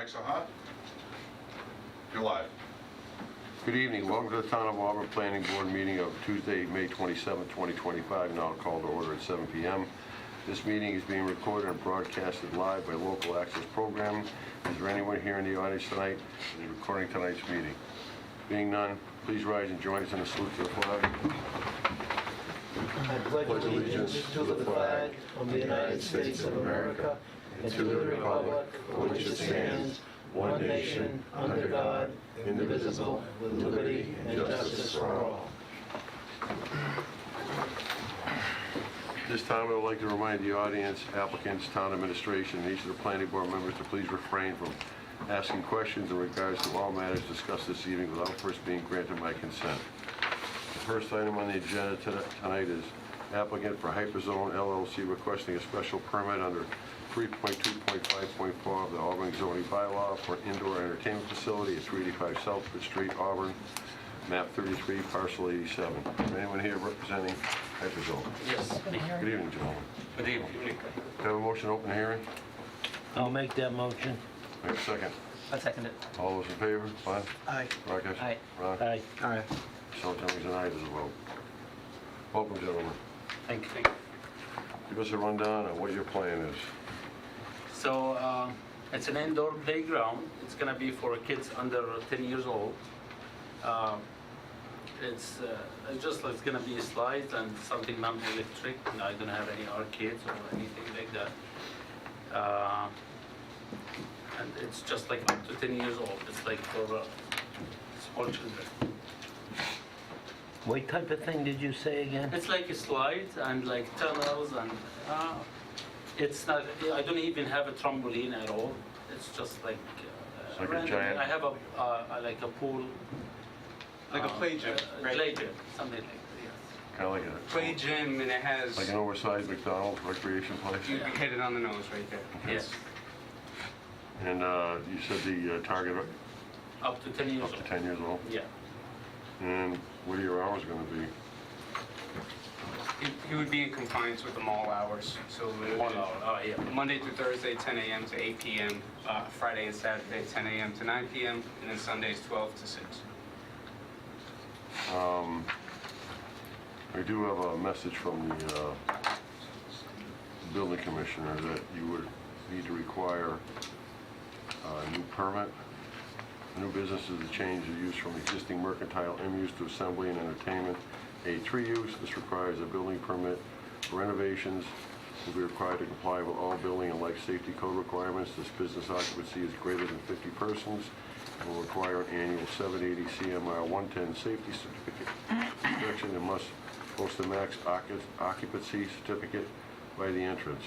Mike's on hot? You're live. Good evening. Welcome to the Town of Auburn Planning Board meeting of Tuesday, May 27, 2025. Now called to order at 7 p.m. This meeting is being recorded and broadcasted live by Local Access Program. Is there anyone here in the audience tonight that is recording tonight's meeting? Being none, please rise and join us in a salute to the flag. I pledge allegiance to the flag of the United States of America and to the republic for which it stands, one nation, under God, indivisible, with liberty and justice for all. This time, I would like to remind the audience, applicants, town administration, and each of the planning board members to please refrain from asking questions in regards to all matters discussed this evening without first being granted my consent. The first item on the agenda tonight is applicant for Hyperzone LLC requesting a special permit under 3.2.5.4 of the Auburn zoning bylaw for an indoor entertainment facility at 385 Southwood Street, Auburn, map 33, parcel 87. Is anyone here representing Hyperzone? Yes. Good evening, gentlemen. Good evening. Can I have a motion to open the hearing? I'll make that motion. Wait a second. I'll second it. All those in favor? Glenn? Aye. Rakesh? Aye. Ron? Aye. Aye. So Tommy's an aye as well. Welcome, gentlemen. Thank you. Give us a rundown on what your plan is. So it's an indoor playground. It's gonna be for kids under 10 years old. It's just like it's gonna be slides and something non-electric. I don't have any arcades or anything like that. And it's just like up to 10 years old. It's like for small children. What type of thing did you say again? It's like slides and like tunnels and it's not. I don't even have a trampoline at all. It's just like. It's like a random. giant- I have a like a pool. Like a play gym, right? Play gym, something like that. Yes. Kind of like a, Play gym, and it has, like an oversized McDonald's recreation place? you hit it on the nose right there. Yes. And you said the target Up to 10 years up to old. 10 years old? Yeah. And what are your hours going to be? He would be in compliance with the mall hours, so it would 1 be hour. Oh yeah. Monday through Thursday, 10 a.m. to 8 p.m., Friday and Saturday, 10 a.m. to 9 p.m., and then Sundays, 12 to 6. I do have a message from the building commissioner that you would need to require a new permit. A new business is a change of use from existing mercantile M use to assembly and entertainment A3 use. This requires a building permit. Renovations will be required to comply with all building and life safety code requirements. This business occupancy is greater than 50 persons and will require an annual 780 CMR 110 safety certificate inspection and must post a max occupancy certificate by the entrance.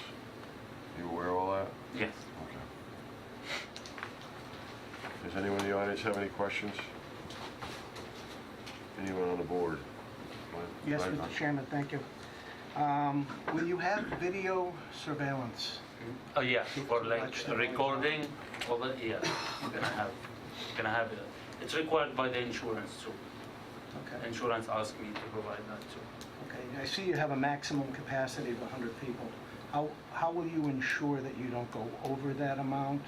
You aware of all that? Yes. Okay. Does anyone in the audience have any questions? Anyone on the board? Yes, Right. Mr. Chairman, thank you. Will you have video surveillance? Oh yeah. For like recording, all that. Yeah. Gonna have it. It's required by the insurance too. Okay. Insurance asked me to provide that too. Okay, I see you have a maximum capacity of 100 people. How will you ensure that you don't go over that amount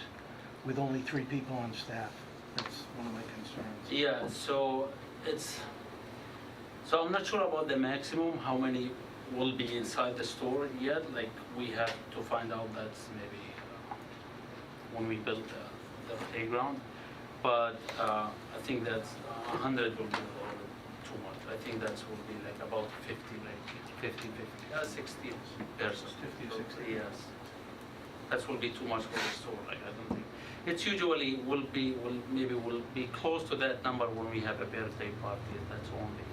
with only 3 people on staff? That's one of my concerns. Yeah, so I'm not sure about the maximum, how many will be inside the store yet. Like, we have to find out that maybe when we build the playground. But I think that 100 will be a little too much. I think that will be like about 50, like 50, 60 persons. 50, 60. Yes. That will be too much for the store. Like, I don't think. It's usually will be close to that number when we have a birthday party. That's only.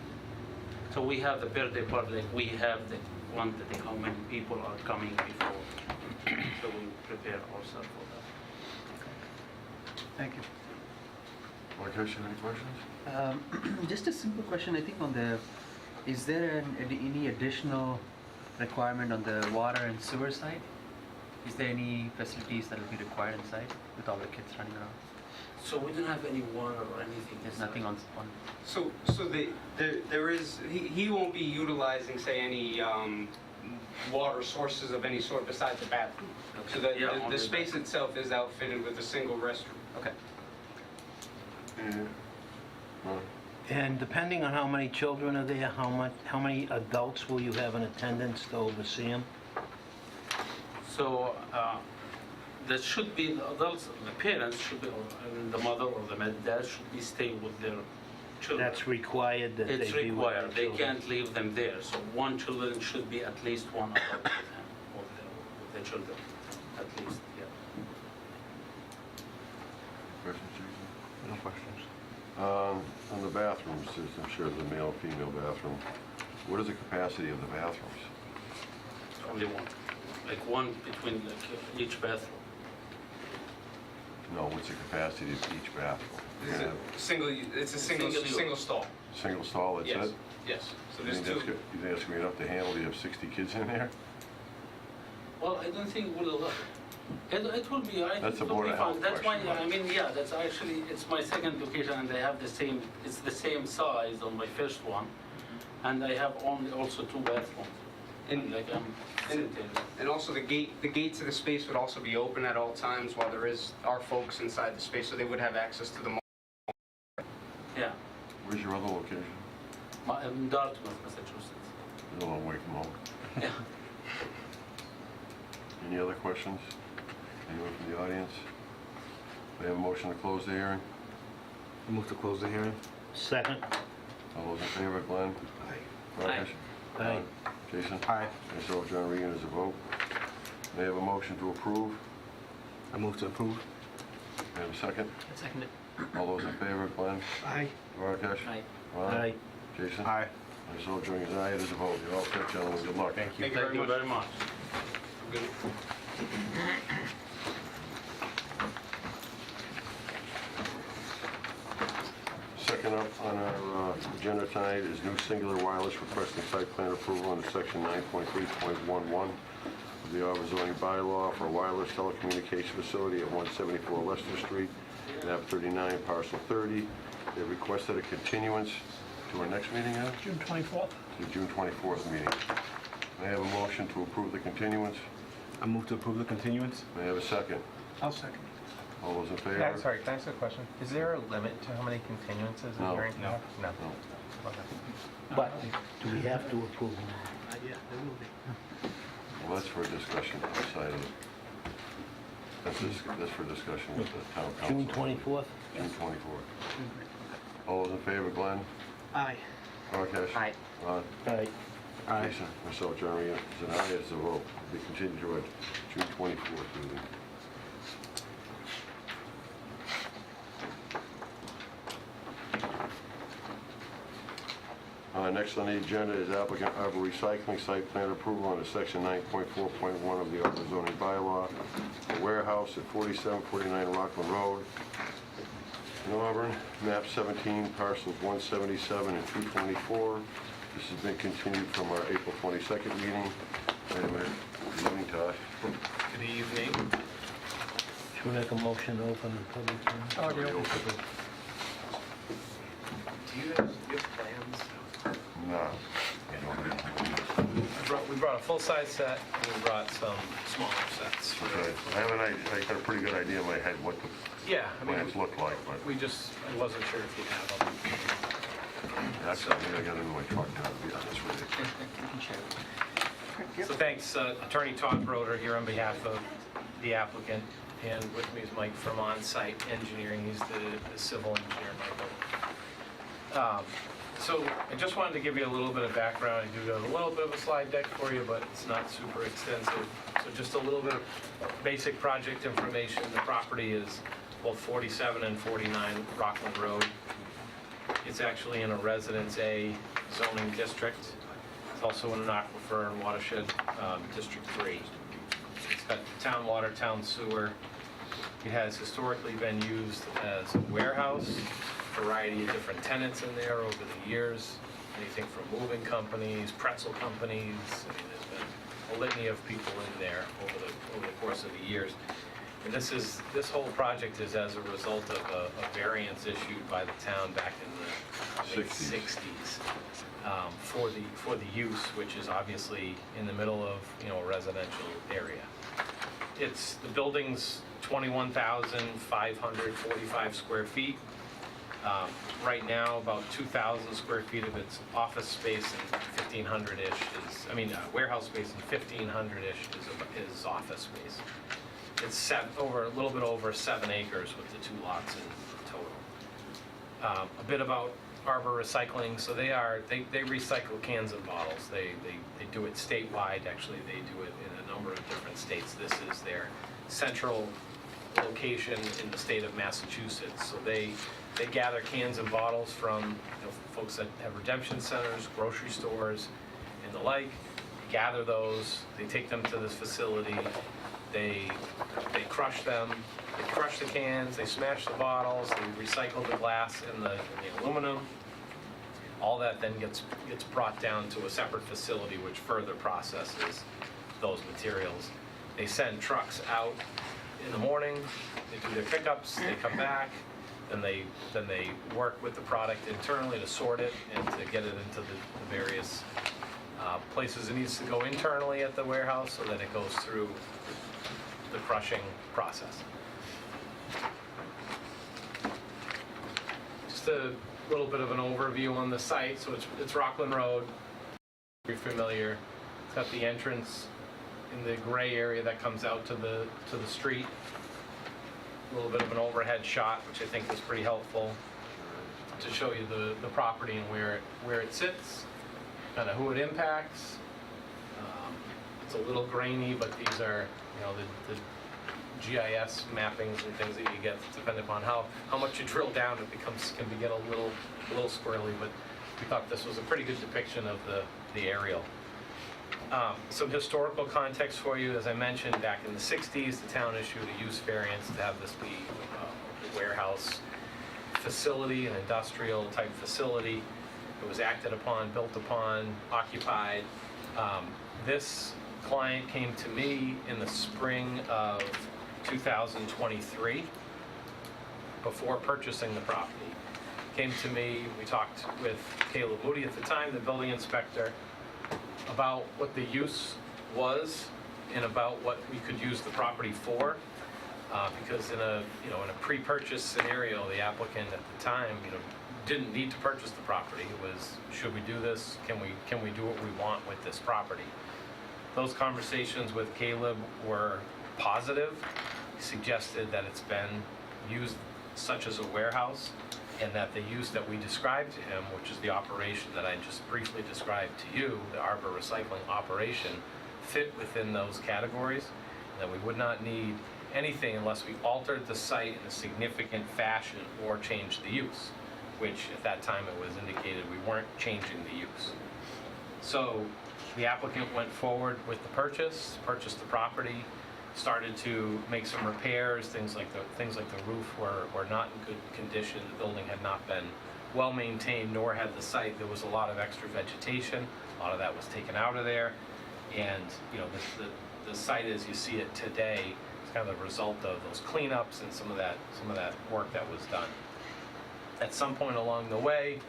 So we have the birthday party. Like, we have the quantity, how many people are coming before. So we prepare ourselves for that. Thank you. Rakesh, any questions? Just a simple question, I think on the, is there any additional requirement on the water and sewer side? Is there any facilities that will be required inside with all the kids running around? So we don't have any water or anything. There's nothing on. So there is, he won't be utilizing, say, any water sources of any sort besides the bathroom. So Yeah, the only space itself is outfitted with a single Okay. Yeah. Well, And depending on how many children are there, how many adults will you have in attendance to oversee them? So there should be the adults, the parents should be, or the mother or the dad should be staying with their children. That's required that they be It's with their required. They children. can't leave them there. So one children should be at least one adult with him, with the children, at least, yeah. questions, Jason? No questions. On the bathrooms, I'm sure the male, female bathroom, what is the capacity of the bathrooms? Only one, like one between each bathroom. No, what's the capacity of each bathroom? You're It's gonna a have single Single use. single stall. single stall, that's Yes, it? yes. So You there's think that's two. you think that's gonna be enough to handle, you have 60 kids in there? Well, I don't think we'll, it will be, I That's think a it will Board be of fine. Health That's why, question, I mean, yeah, that's actually, it's my second location and I have the same, it's the same size on my first one. And I have only also two bathrooms. And- Like I'm and- sitting. And also the gate to the space would also be open at all times while there are folks inside the space, so they would have access to the mall. Yeah, Where's your other location? in Dartmouth, Massachusetts. You're a long way from home. Yeah. Any other questions? Anyone from the audience? We have a motion to close the hearing. Move to close the hearing. Second. All those in favor, Glenn? Aye. Rakesh? Aye. Jason? Aye. Myself, John Regan, is a vote. May I have a motion to approve? I move to approve. May I have a second? Seconded. All those in favor, Glenn? Aye. Rakesh? Aye. Ron? Aye. Jason? Aye. Myself, John, is aye, it is a vote. You're all set, gentlemen, good luck. Thank you. Thank you very much. Good. Second up on our agenda tonight is new singular wireless requesting site plan approval under section 9.3.11 of the Auburn zoning bylaw for a wireless telecommunication facility at 174 Leicester Street, map 39, parcel 30. They requested a continuance to our next meeting, June 24th. to June 24th meeting. May I have a motion to approve the continuance? I move to approve the continuance. May I have a second? I'll second. All those in favor? Yeah, sorry, can I ask a question? Is there a limit to how many continuances No. a hearing can have? No. No. Okay. But do we have to approve them? Yeah, there will be. Well, that's for discussion outside of, that's for discussion with the town council. June 24th? June 24th. All those in favor, Glenn? Aye. Rakesh? Aye. Ron? Aye. Jason? Myself, Jeremy, is an aye, it's a vote. Be continued to our June 24th meeting. Next on the agenda is applicant Arbor Recycling Site Plan Approval under section 9.4.1 of the Auburn zoning bylaw. A warehouse at 4749 Rockland Road in Auburn, map 17, parcels 177 and 224. This has been continued from our April 22nd meeting. Wait a minute. Good evening, Todd. Good evening. Should we make a motion to open the public hearing? Do you have plans? No. We brought a full-size set, and we brought some smaller sets. Okay. I got a pretty good idea in my head what the Yeah, I mean, plans look like, but I wasn't sure if you have them. that's something I got in my truck now, to be honest with you. So thanks, Attorney Todd Broder here on behalf of the applicant, and with me is Mike from On-Site Engineering. He's the civil engineer, Michael. So I just wanted to give you a little bit of background. I do have a little bit of a slide deck for you, but it's not super extensive. So just a little bit of basic project information. The property is both 47 and 49 Rockland Road. It's actually in a Residence A zoning district. It's also in an aquifer and watershed District 3. It's got town water, town sewer. It has historically been used as a warehouse. Variety of different tenants in there over the years, anything from moving companies, pretzel companies. I mean, there's been a litany of people in there over the course of the years. And this whole project is as a result of a variance issued by the town back in the late 60s for the use, which is obviously in the middle of a residential area. The building's 21,545 square feet. Right now, about 2,000 square feet of its office space and 1,500-ish warehouse space and 1,500-ish is office space. It's a little bit over 7 acres with the 2 lots in total. A bit about Arbor Recycling. So they recycle cans and bottles. They do it statewide. Actually, they do it in a number of different states. This is their central location in the state of Massachusetts. So they gather cans and bottles from folks that have redemption centers, grocery stores, and the like. Gather those. They take them to this facility. They crush them. They crush the cans. They smash the bottles. They recycle the glass and the aluminum. All that then gets brought down to a separate facility which further processes those materials. They send trucks out in the morning. They do their pickups. They come back. Then they work with the product internally to sort it and to get it into the various places it needs to go internally at the warehouse so that it goes through the crushing process. Just a little bit of an overview on the site. So it's Rockland Road. You're familiar. It's got the entrance in the gray area that comes out to the street. A little bit of an overhead shot, which I think is pretty helpful to show you the property and where it sits, kind of who it impacts. It's a little grainy, but these are the GIS mappings and things that you get, depending upon how much you drill down, it can get a little squirrely. But we thought this was a pretty good depiction of the aerial. Some historical context for you. As I mentioned, back in the 60s, the town issued a use variance to have this be a warehouse facility, an industrial type facility. It was acted upon, built upon, occupied. This client came to me in the spring of 2023 before purchasing the property. Came to me, we talked with Caleb Moody at the time, the building inspector, about what the use was and about what we could use the property for, because in a pre-purchase scenario, the applicant at the time didn't need to purchase the property. It was, should we do this? Can we do what we want with this property? Those conversations with Caleb were positive. He suggested that it's been used such as a warehouse, and that the use that we described to him, which is the operation that I just briefly described to you, the Arbor Recycling operation, fit within those categories, and that we would not need anything unless we altered the site in a significant fashion or changed the use, which at that time it was indicated we weren't changing the use. So the applicant went forward with the purchased the property, started to make some repairs. Things like the roof were not in good condition. The building had not been well maintained, nor had the site. There was a lot of extra vegetation. A lot of that was taken out of there, and the site as you see it today is kind of the result of those cleanups and some of that work that was done. At some point along the way,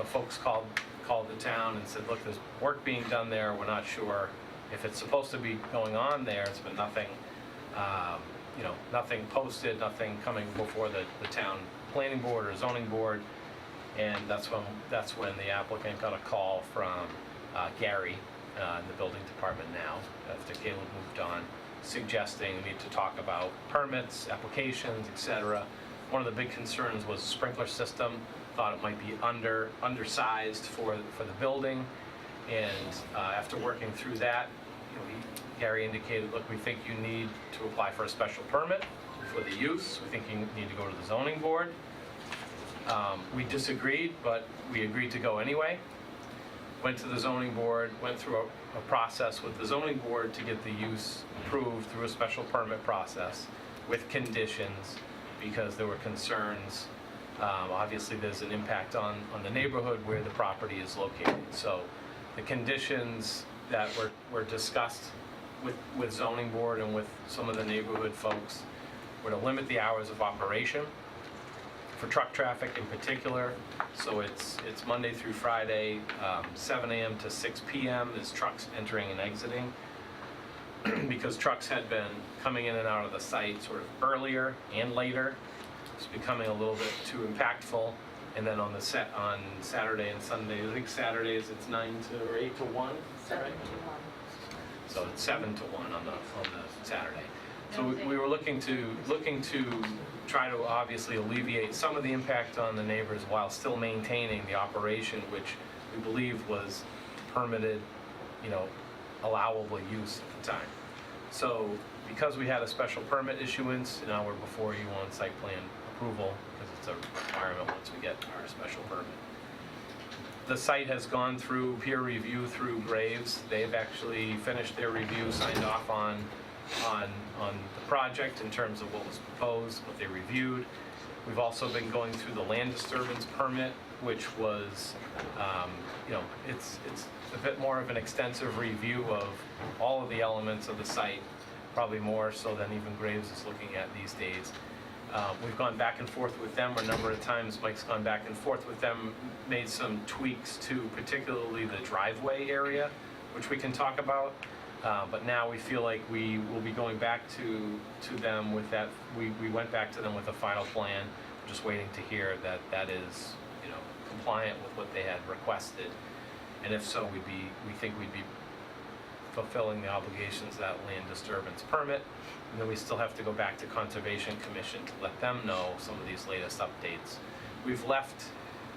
folks called the town and said, look, there's work being done there. We're not sure if it's supposed to be going on there. It's been nothing, nothing posted, nothing coming before the town planning board or zoning board. And that's when the applicant got a call from Gary in the building department now, after Caleb moved on, suggesting we need to talk about permits, applications, etc. One of the big concerns was the sprinkler system. Thought it might be undersized for the building. And after working through that, Gary indicated, look, we think you need to apply for a special permit for the use. We think you need to go to the zoning board. We disagreed, but we agreed to go anyway. Went to the zoning board, went through a process with the zoning board to get the use approved through a special permit process with conditions, because there were concerns. Obviously, there's an impact on the neighborhood where the property is located. So the conditions that were discussed with zoning board and with some of the neighborhood folks were to limit the hours of operation for truck traffic in particular. So it's Monday through Friday, 7 a.m. to 6 p.m. There's trucks entering and exiting. because trucks had been coming in and out of the site sort of earlier and later. It's becoming a little bit too impactful. And then on the set on Saturday and Sunday, I think Saturdays it's 9 to or 8 to 1. Is that right? So it's 7 to 1 on the Saturday. So we were looking to try to obviously alleviate some of the impact on the neighbors while still maintaining the operation, which we believe was permitted, allowable use at the time. So because we had a special permit issuance, now we're before you on site plan approval because it's a requirement once we get our special permit. The site has gone through peer review through Graves. They've actually finished their review, signed off on the project in terms of what was proposed, what they reviewed. We've also been going through the land disturbance permit, which was, it's a bit more of an extensive review of all of the elements of the site, probably more so than even Graves is looking at these days. We've gone back and forth with them a number of times. Mike's gone back and forth with them, made some tweaks to particularly the driveway area, which we can talk about. But now we feel like we will be going back to them with that. We went back to them with a final plan. We're just waiting to hear that that is, compliant with what they had requested. And if so, we think we'd be fulfilling the obligations of that land disturbance permit. And then we still have to go back to Conservation Commission to let them know some of these latest updates. We've left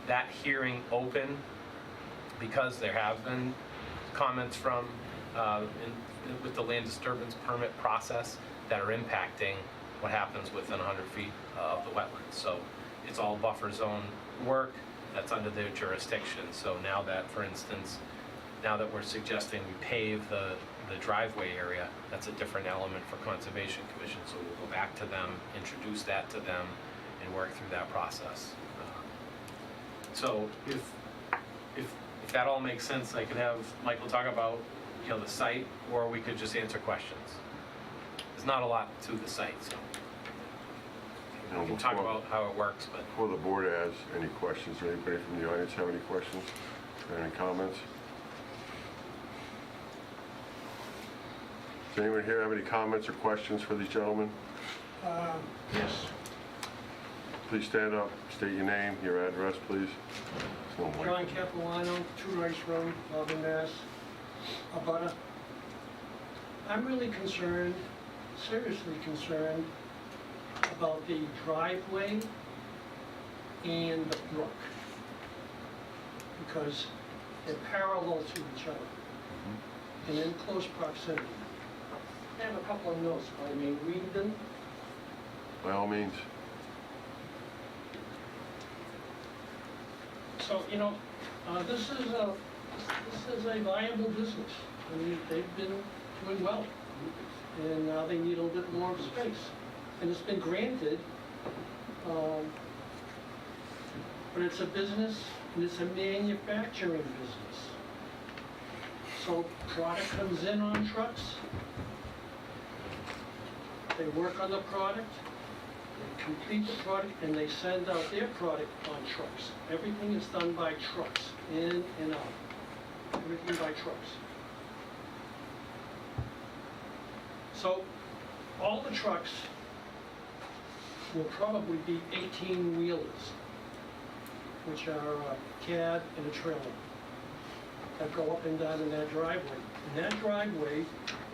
that hearing open because there have been comments from with the land disturbance permit process that are impacting what happens within 100 feet of the wetlands. So it's all buffer zone work that's under their jurisdiction. So now that, for instance, now that we're suggesting we pave the driveway area, that's a different element for Conservation Commission. So we'll go back to them, introduce that to them, and work through that process. So if that all makes sense, I could have Michael talk about the site, or we could just answer questions. There's not a lot to the site, so we can talk about how it works. But Before the board has any questions, or anybody from the audience have any questions or any comments? Does anyone here have any comments or questions for these gentlemen? Yes. Please stand up, state your name, your address, please. There's no mic. John Capilano, 2 Rice Road, Auburn, Mass. Abutter. I'm really concerned, seriously concerned, about the driveway and the brook, because they're parallel to each other and in close proximity. I have a couple of notes, if I may read them. By all means. So, this is a viable business. I mean, they've been doing well, and now they need a little bit more space. And it's been granted, but it's a business, and it's a manufacturing business. So product comes in on trucks, they work on the product, they complete the product, and they send out their product on trucks. Everything is done by trucks, in and out. Everything by trucks. So all the trucks will probably be 18-wheelers, which are a cab and a trailer that go up and down in that driveway. And that driveway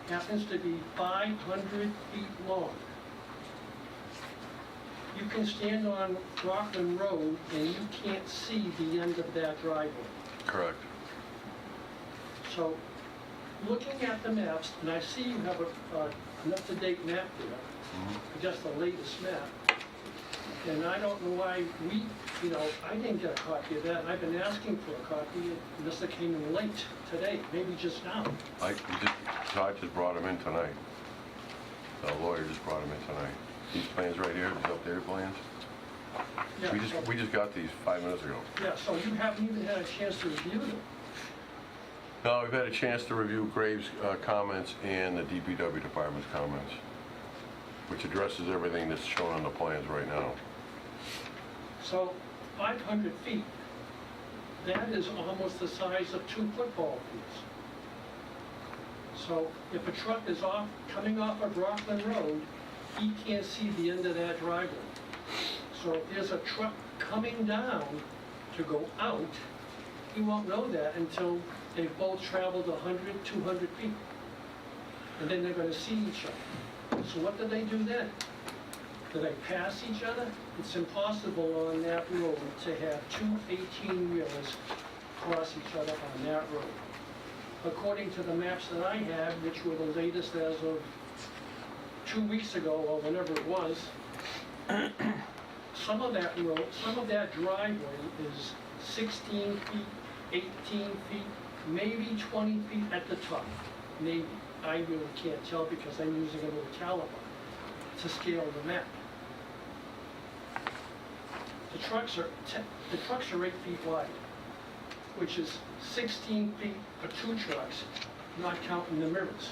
happens to be 500 feet long. You can stand on Rockland Road and you can't see the end of that driveway. Correct. So, looking at the maps, and I see you have an up-to-date map there, just the latest map, and I don't know why I didn't get a copy of that, and I've been asking for a copy, and this came in late today, maybe just now. Todd just brought them in tonight. The lawyer just brought them in tonight. These plans right here, these updated plans, Yeah, we just got these 5 minutes ago. Yeah, so you haven't even had a chance to review them. No, we've had a chance to review Graves' comments and the DPW department's comments, which addresses everything that's shown on the plans right now. So 500 feet, that is almost the size of 2 football fields. So if a truck is coming off of Rockland Road, he can't see the end of that driveway. So if there's a truck coming down to go out, he won't know that until they've both traveled 100, 200 feet. And then they're gonna see each other. So what do they do then? Do they pass each other? It's impossible on that road to have two 18-wheelers cross each other on that road. According to the maps that I have, which were the latest as of 2 weeks ago, or whenever it was, some of that road, some of that driveway is 16 feet, 18 feet, maybe 20 feet at the top, maybe. I really can't tell because I'm using a little caliper to scale the map. The trucks are 8 feet wide, which is 16 feet for 2 trucks, not counting the mirrors.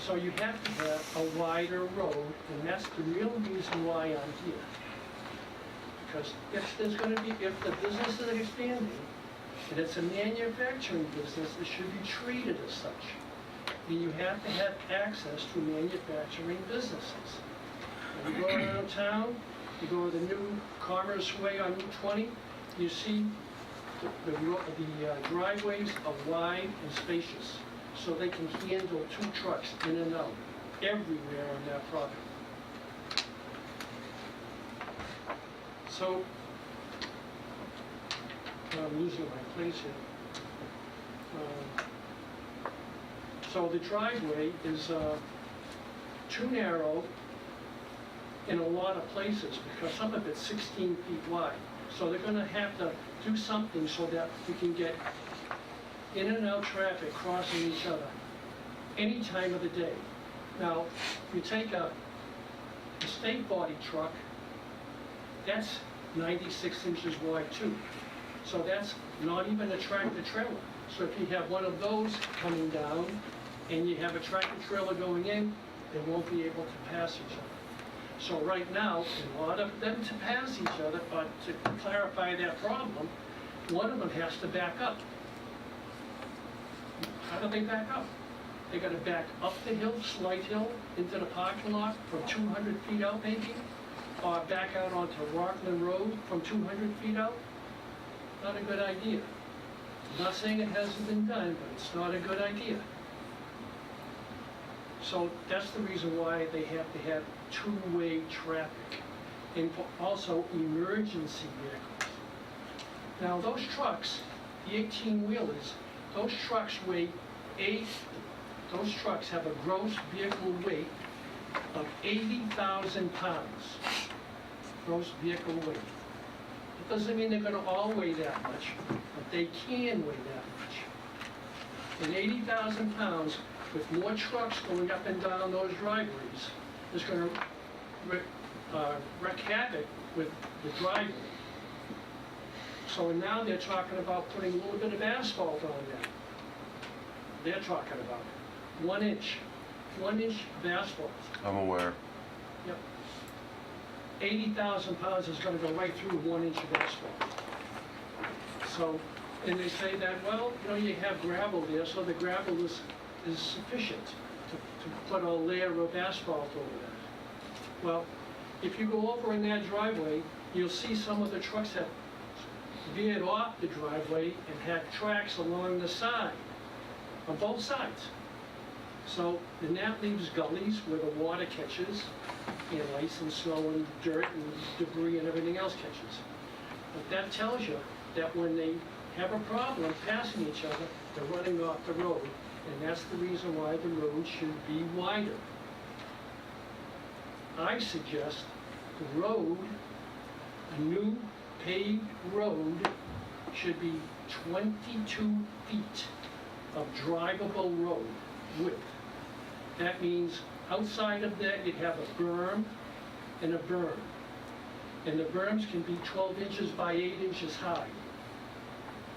So you have to have a wider road, and that's the real reason why I'm here. Because if the business is expanding, and it's a manufacturing business, it should be treated as such. And you have to have access to manufacturing businesses. When you go around town, you go to the new Commerce Way on Route 20, you see the driveways are wide and spacious, so they can handle 2 trucks in and out everywhere on that property. So, I'm losing my place here. So the driveway is too narrow in a lot of places because some of it's 16 feet wide. So they're gonna have to do something so that we can get in and out traffic crossing each other any time of the day. Now, you take a state body truck, that's 96 inches wide too. So that's not even a tractor trailer. So if you have one of those coming down and you have a tractor trailer going in, they won't be able to pass each other. So right now, in order for them to pass each other, but to clarify that problem, one of them has to back up. How do they back up? They gotta back up the hill, Slight Hill, into the parking lot from 200 feet out maybe, or back out onto Rockland Road from 200 feet out. Not a good idea. I'm not saying it hasn't been done, but it's not a good idea. So that's the reason why they have to have 2-way traffic, and also emergency vehicles. Now those trucks, the 18-wheelers, those trucks those trucks have a gross vehicle weight of 80,000 pounds. Gross vehicle weight. It doesn't mean they're gonna all weigh that much, but they can weigh that much. And 80,000 pounds, with more trucks going up and down those driveways, is gonna wreak havoc with the driveway. So now they're talking about putting a little bit of asphalt on there. They're talking about 1 inch of asphalt. I'm aware. Yep. 80,000 pounds is gonna go right through 1 inch of asphalt. So, and they say that, well, you know, you have gravel there, so the gravel is sufficient to put a layer of asphalt over that. Well, if you go over in that driveway, you'll see some of the trucks have veered off the driveway and have tracks along the side, on both sides. So then that leaves gullies where the water catches, and ice and snow and dirt and debris and everything else catches. But that tells you that when they have a problem passing each other, they're running off the road, and that's the reason why the road should be wider. I suggest the road, a new paved road, should be 22 feet of drivable road width. That means outside of that, you'd have a berm and a berm. And the berms can be 12 inches by 8 inches high.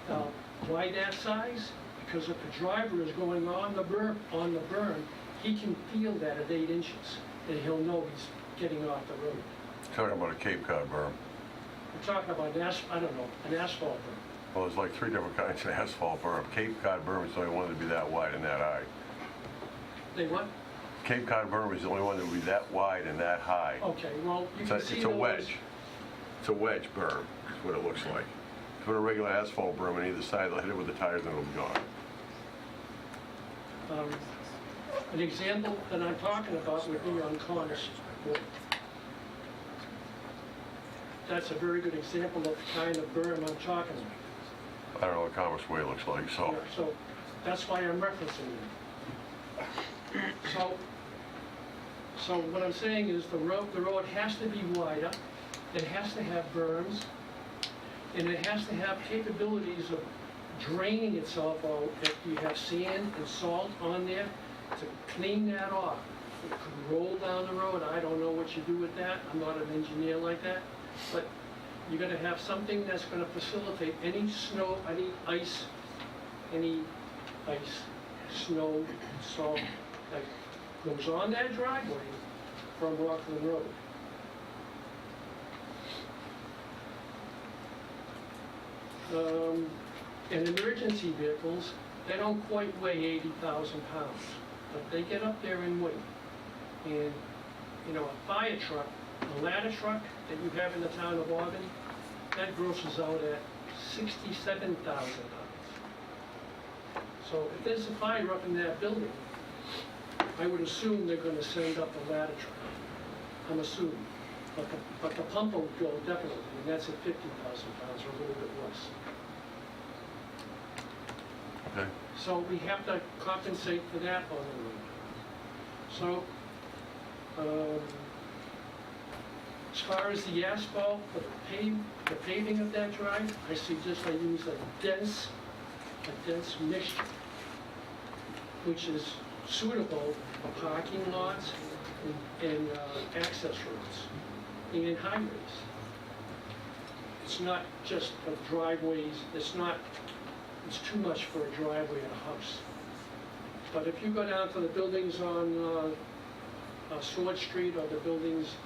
Now, why that size? Because if a driver is going on the berm, he can feel that at 8 inches, and he'll know he's getting off the road. Talking about a Cape Cod berm. We're talking about an asphalt berm. Well, there's like 3 different kinds of asphalt berm. Cape Cod berm is the only one that'd be that wide and that high. They what? Cape Cod berm is the only one that would be that wide and that high. Okay, well, you It's can a, see it's a those. wedge. It's a wedge berm, is what it looks like. Put a regular asphalt berm on either side, they'll hit it with the tires and it'll be gone. An example that I'm talking about would be on Connors Road. That's a very good example of the kind of berm I'm talking about. I don't know what Commerce Way looks like, so. Yeah, so that's why I'm referencing it. So what I'm saying is the road has to be wider, it has to have berms, and it has to have capabilities of draining itself out if you have sand and salt on there to clean that off. It could roll down the road, I don't know what you do with that, I'm not an engineer like that, but you're gonna have something that's gonna facilitate any snow, any ice, snow, salt that goes on that driveway from Rockland Road. And emergency vehicles, they don't quite weigh 80,000 pounds, but they get up there in weight. And, you know, a fire truck, a ladder truck that you have in the town of Auburn, that grosses out at 67,000 pounds. So if there's a fire up in that building, I would assume they're gonna send up a ladder truck. I'm assuming. But the pumper would go definitely, and that's at 50,000 pounds or a little bit less. Okay. So we have to compensate for that on the road. So, as far as the asphalt, the paving of that drive, I suggest I use a dense mixture, which is suitable for parking lots and access roads and highways. It's not just for driveways, it's too much for a driveway and a house. But if you go down to the buildings on Sword Street or the buildings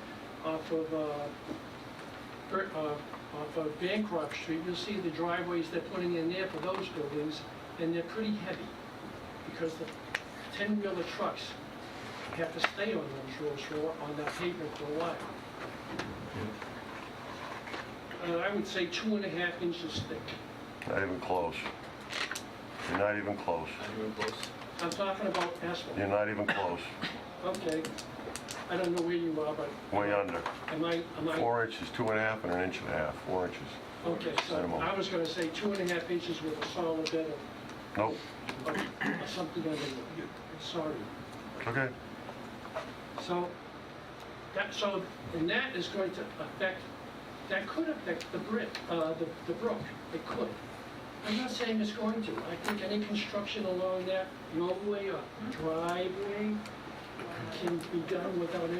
off of Bancroft Street, you'll see the driveways they're putting in there for those buildings, and they're pretty heavy because the 10-wheeler trucks have to stay on those roads on that pavement for a while. I would say 2.5 inches thick. Not even close. You're not even close. I'm talking about asphalt. You're not even close. Okay. I don't know where you are, but Way under. am I? 4 inches, 2.5 and 1.5 inches. 4 inches. Okay, so Minimum. I was gonna say 2.5 inches with a solid bed Nope. of something underneath. Sorry. Okay. So, and that is going to affect, that could affect the brook. It could. I'm not saying it's going to. I think any construction along that roadway or driveway can be done without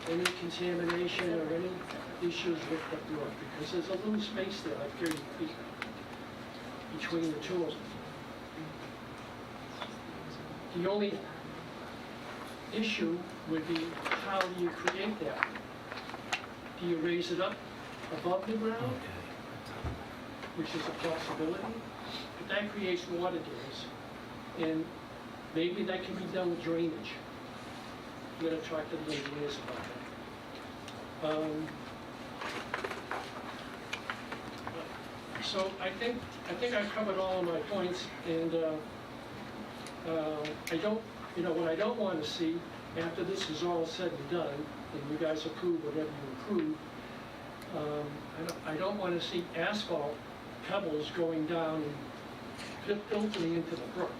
any contamination or any issues with the brook, because there's a little space there, like 30 feet, between the two of them. The only issue would be, how do you create that? Do you raise it up above the ground, which is a possibility? But that creates water dams, and maybe that can be done with drainage. I'm going to talk to the engineers about that. So I think I've covered all of my points, and what I don't want to see after this is all said and done, and you guys approve whatever you approve, I don't want to see asphalt pebbles going down and filtering into the brook.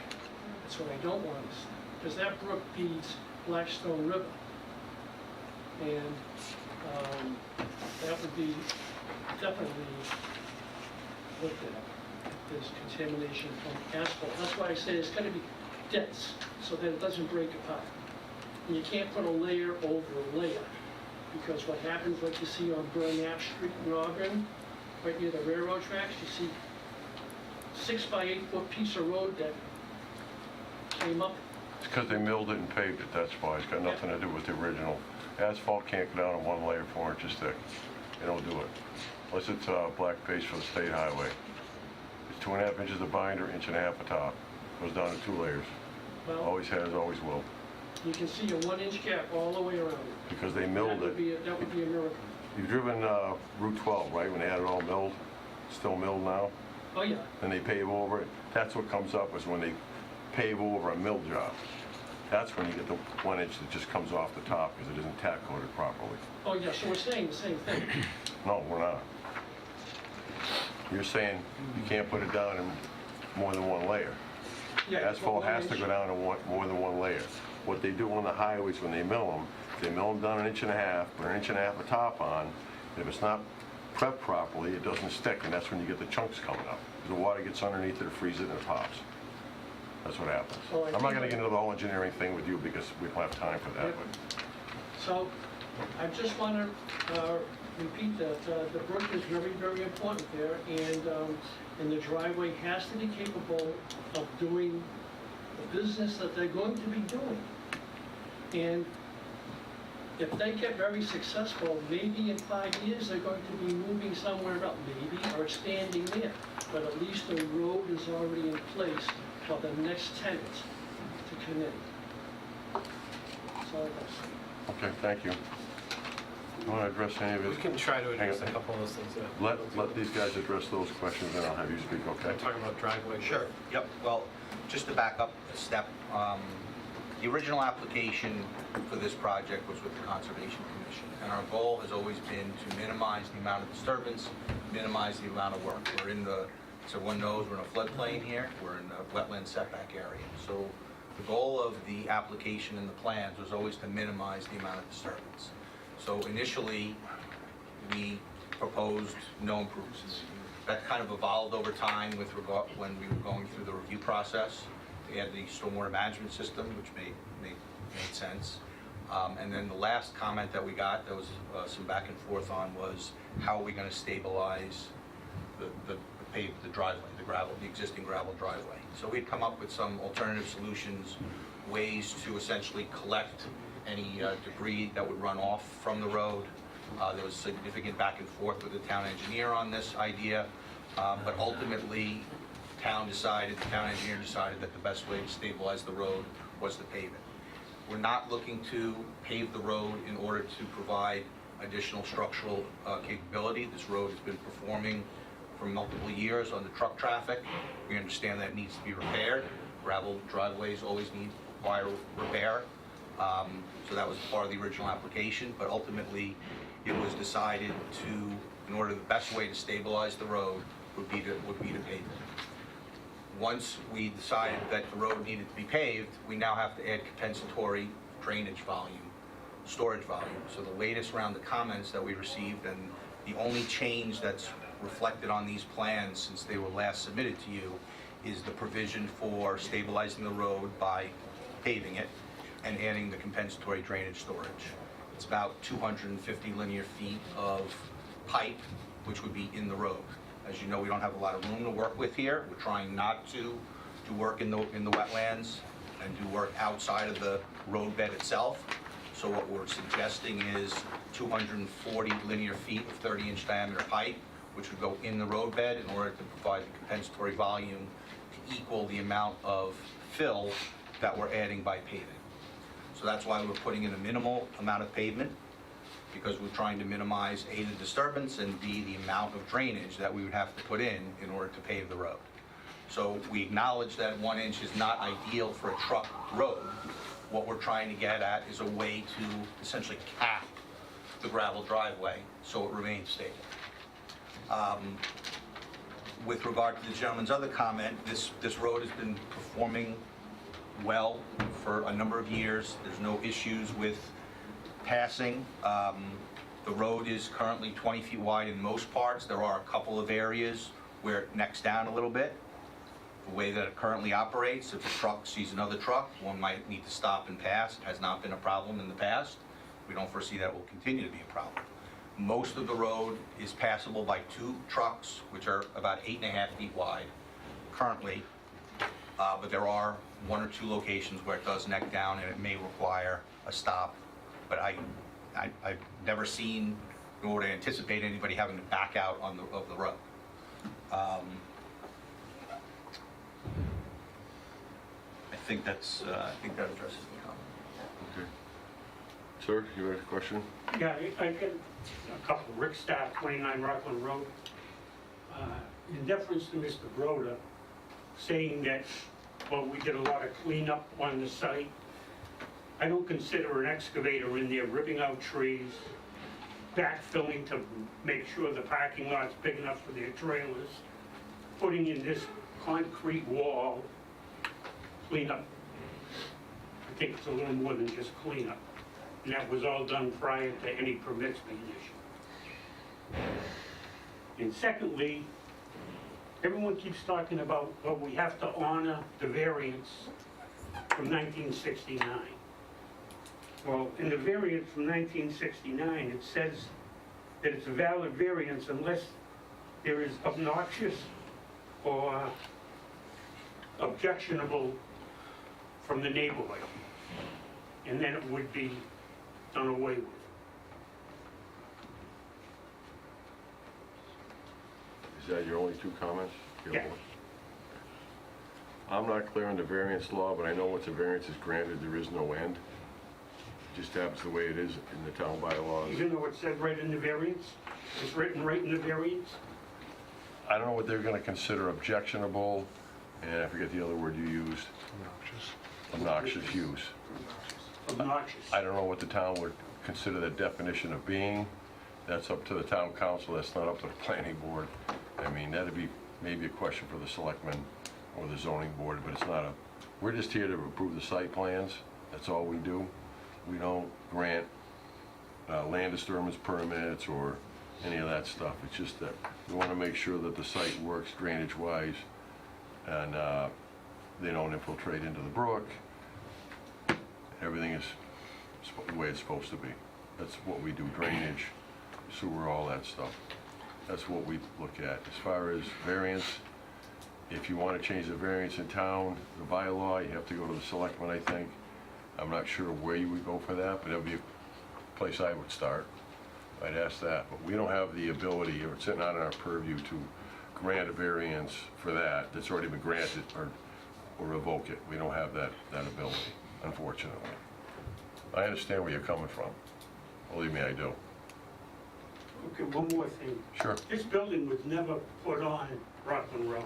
That's what I don't want to see, because that brook feeds Blackstone River, and that would be definitely looked at. There's contamination from asphalt. That's why I say it's got to be dense, so that it doesn't break apart. And you can't put a layer over a layer, because what happens, like you see on Burnap Street in Auburn, right near the railroad tracks, you see 6 by 8 foot piece of road that came up. It's because they milled it and paved it, that's why. It's got nothing to do with the original. Asphalt can't go down in one layer 4 inches thick. They don't do it. Unless it's black base for the state highway. It's 2.5 inches of binder, 1.5 inches of top. Goes down in 2 layers. Well, Always has, always will. you can see a 1-inch gap all the way around it. Because they milled it. That would be a miracle. You've driven Route 12, right, when they had it all milled? Still milled now? Oh, yeah. And they pave over it. That's what comes up is when they pave over a mill job. That's when you get the 1 inch that just comes off the top because it isn't tack coated properly. Oh, yeah, so we're saying the same thing. No, we're not. You're saying you can't put it down in more than 1 layer. Yeah, Asphalt but 1 has to inch- go down in more than 1 layer. What they do on the highways when they mill them, they mill them down 1.5 inches, put 1.5 inches of top on. If it's not prepped properly, it doesn't stick, and that's when you get the chunks coming up. The water gets underneath it, it freezes it, and it pops. That's what happens. So I I'm not think- gonna get into the whole engineering thing with you because we don't have time for that, Yep. but So, I just want to repeat that the brook is very, very important there, and the driveway has to be capable of doing the business that they're going to be doing. And if they get very successful, maybe in 5 years, they're going to be moving somewhere else, maybe, or expanding there. But at least the road is already in place for the next tenant to come in. So that's... okay, thank you. You wanna address any of We it? can try to address a Hang on. couple of those things. Let these guys address those questions, and I'll have you speak, okay? I'm talking about driveway. Sure, yep. Well, just to back up a step, the original application for this project was with the Conservation Commission, and our goal has always been to minimize the amount of disturbance, minimize the amount of work. We're in the, so one knows we're in a floodplain here, we're in a wetland setback area. So the goal of the application and the plans was always to minimize the amount of disturbance. So initially, we proposed no improvements. That kind of evolved over time with regard, when we were going through the review process. We had the stormwater management system, which made sense. And then the last comment that we got, there was some back and forth on, was how are we going to stabilize the driveway, the existing gravel driveway. So we'd come up with some alternative solutions, ways to essentially collect any debris that would run off from the road. There was significant back and forth with the town engineer on this idea, but ultimately, the town engineer decided that the best way to stabilize the road was to pave it. We're not looking to pave the road in order to provide additional structural capability. This road has been performing for multiple years under truck traffic. We understand that it needs to be repaired. Gravel driveways always require repair. So that was part of the original application, but ultimately it was decided to, in order, the best way to stabilize the road would be to pave it. Once we decided that the road needed to be paved, we now have to add compensatory drainage volume, storage volume. So the latest round of comments that we received, and the only change that's reflected on these plans since they were last submitted to you, is the provision for stabilizing the road by paving it and adding the compensatory drainage storage. It's about 250 linear feet of pipe, which would be in the road. As you know, we don't have a lot of room to work with here. We're trying not to do work in the wetlands and do work outside of the roadbed itself. So what we're suggesting is 240 linear feet of 30-inch diameter pipe, which would go in the roadbed in order to provide the compensatory volume to equal the amount of fill that we're adding by paving. So that's why we're putting in a minimal amount of pavement, because we're trying to minimize A, the disturbance, and B, the amount of drainage that we would have to put in order to pave the road. So we acknowledge that 1 inch is not ideal for a truck road. What we're trying to get at is a way to essentially cap the gravel driveway so it remains stable. With regard to the gentleman's other comment, this road has been performing well for a number of years. There's no issues with passing. The road is currently 20 feet wide in most parts. There are a couple of areas where it necks down a little bit. The way that it currently operates, if a truck sees another truck, one might need to stop and pass. It has not been a problem in the past. We don't foresee that will continue to be a problem. Most of the road is passable by 2 trucks, which are about 8.5 feet wide currently, but there are 1 or 2 locations where it does neck down and it may require a stop. But I've never seen nor to anticipate anybody having to back out of the road. think that addresses the comment. Okay. Sir, you had a question? Yeah, I got a couple. Rick Staff, 29 Rockland Road. In deference to Mr. Broda, saying that, well, we did a lot of cleanup on the site. I don't consider an excavator in there ripping out trees, backfilling to make sure the parking lot's big enough for their trailers, putting in this concrete wall, cleanup. I think it's a little more than just cleanup. And that was all done prior to any permits being issued. And secondly, everyone keeps talking about, well, we have to honor the variance from 1969. Well, in the variance from 1969, it says that it's a valid variance unless there is obnoxious or objectionable from the neighborhood. And then it would be done away with. Is that your only two comments? You have Yeah. one? I'm not clear on the variance law, but I know once a variance is granted, there is no end. It just happens the way it is in the town bylaws. Even though it said right in the variance, it's written right in the variance. I don't know what they're gonna consider objectionable, and I forget the other word you used. Obnoxious use. Obnoxious. I don't know what the town would consider the definition of being. That's up to the town council, that's not up to the planning board. I mean, that'd be maybe a question for the selectmen or the zoning board, but it's not a, we're just here to approve the site plans, that's all we do. We don't grant land disturbance permits or any of that stuff. It's just that we want to make sure that the site works drainage-wise and they don't infiltrate into the brook. Everything is the way it's supposed to be. That's what we do, drainage, sewer, all that stuff. That's what we look at. As far as variance, if you want to change the variance in town, the bylaw, you have to go to the selectmen, I think. I'm not sure where you would go for that, but that would be a place I would start. I'd ask that, but we don't have the ability, or it's not in our purview to grant a variance for that that's already been granted or revoke it. We don't have that ability, unfortunately. I understand where you're coming from. Believe me, I do. Okay, one more thing. Sure. This building was never put on Rockland Road.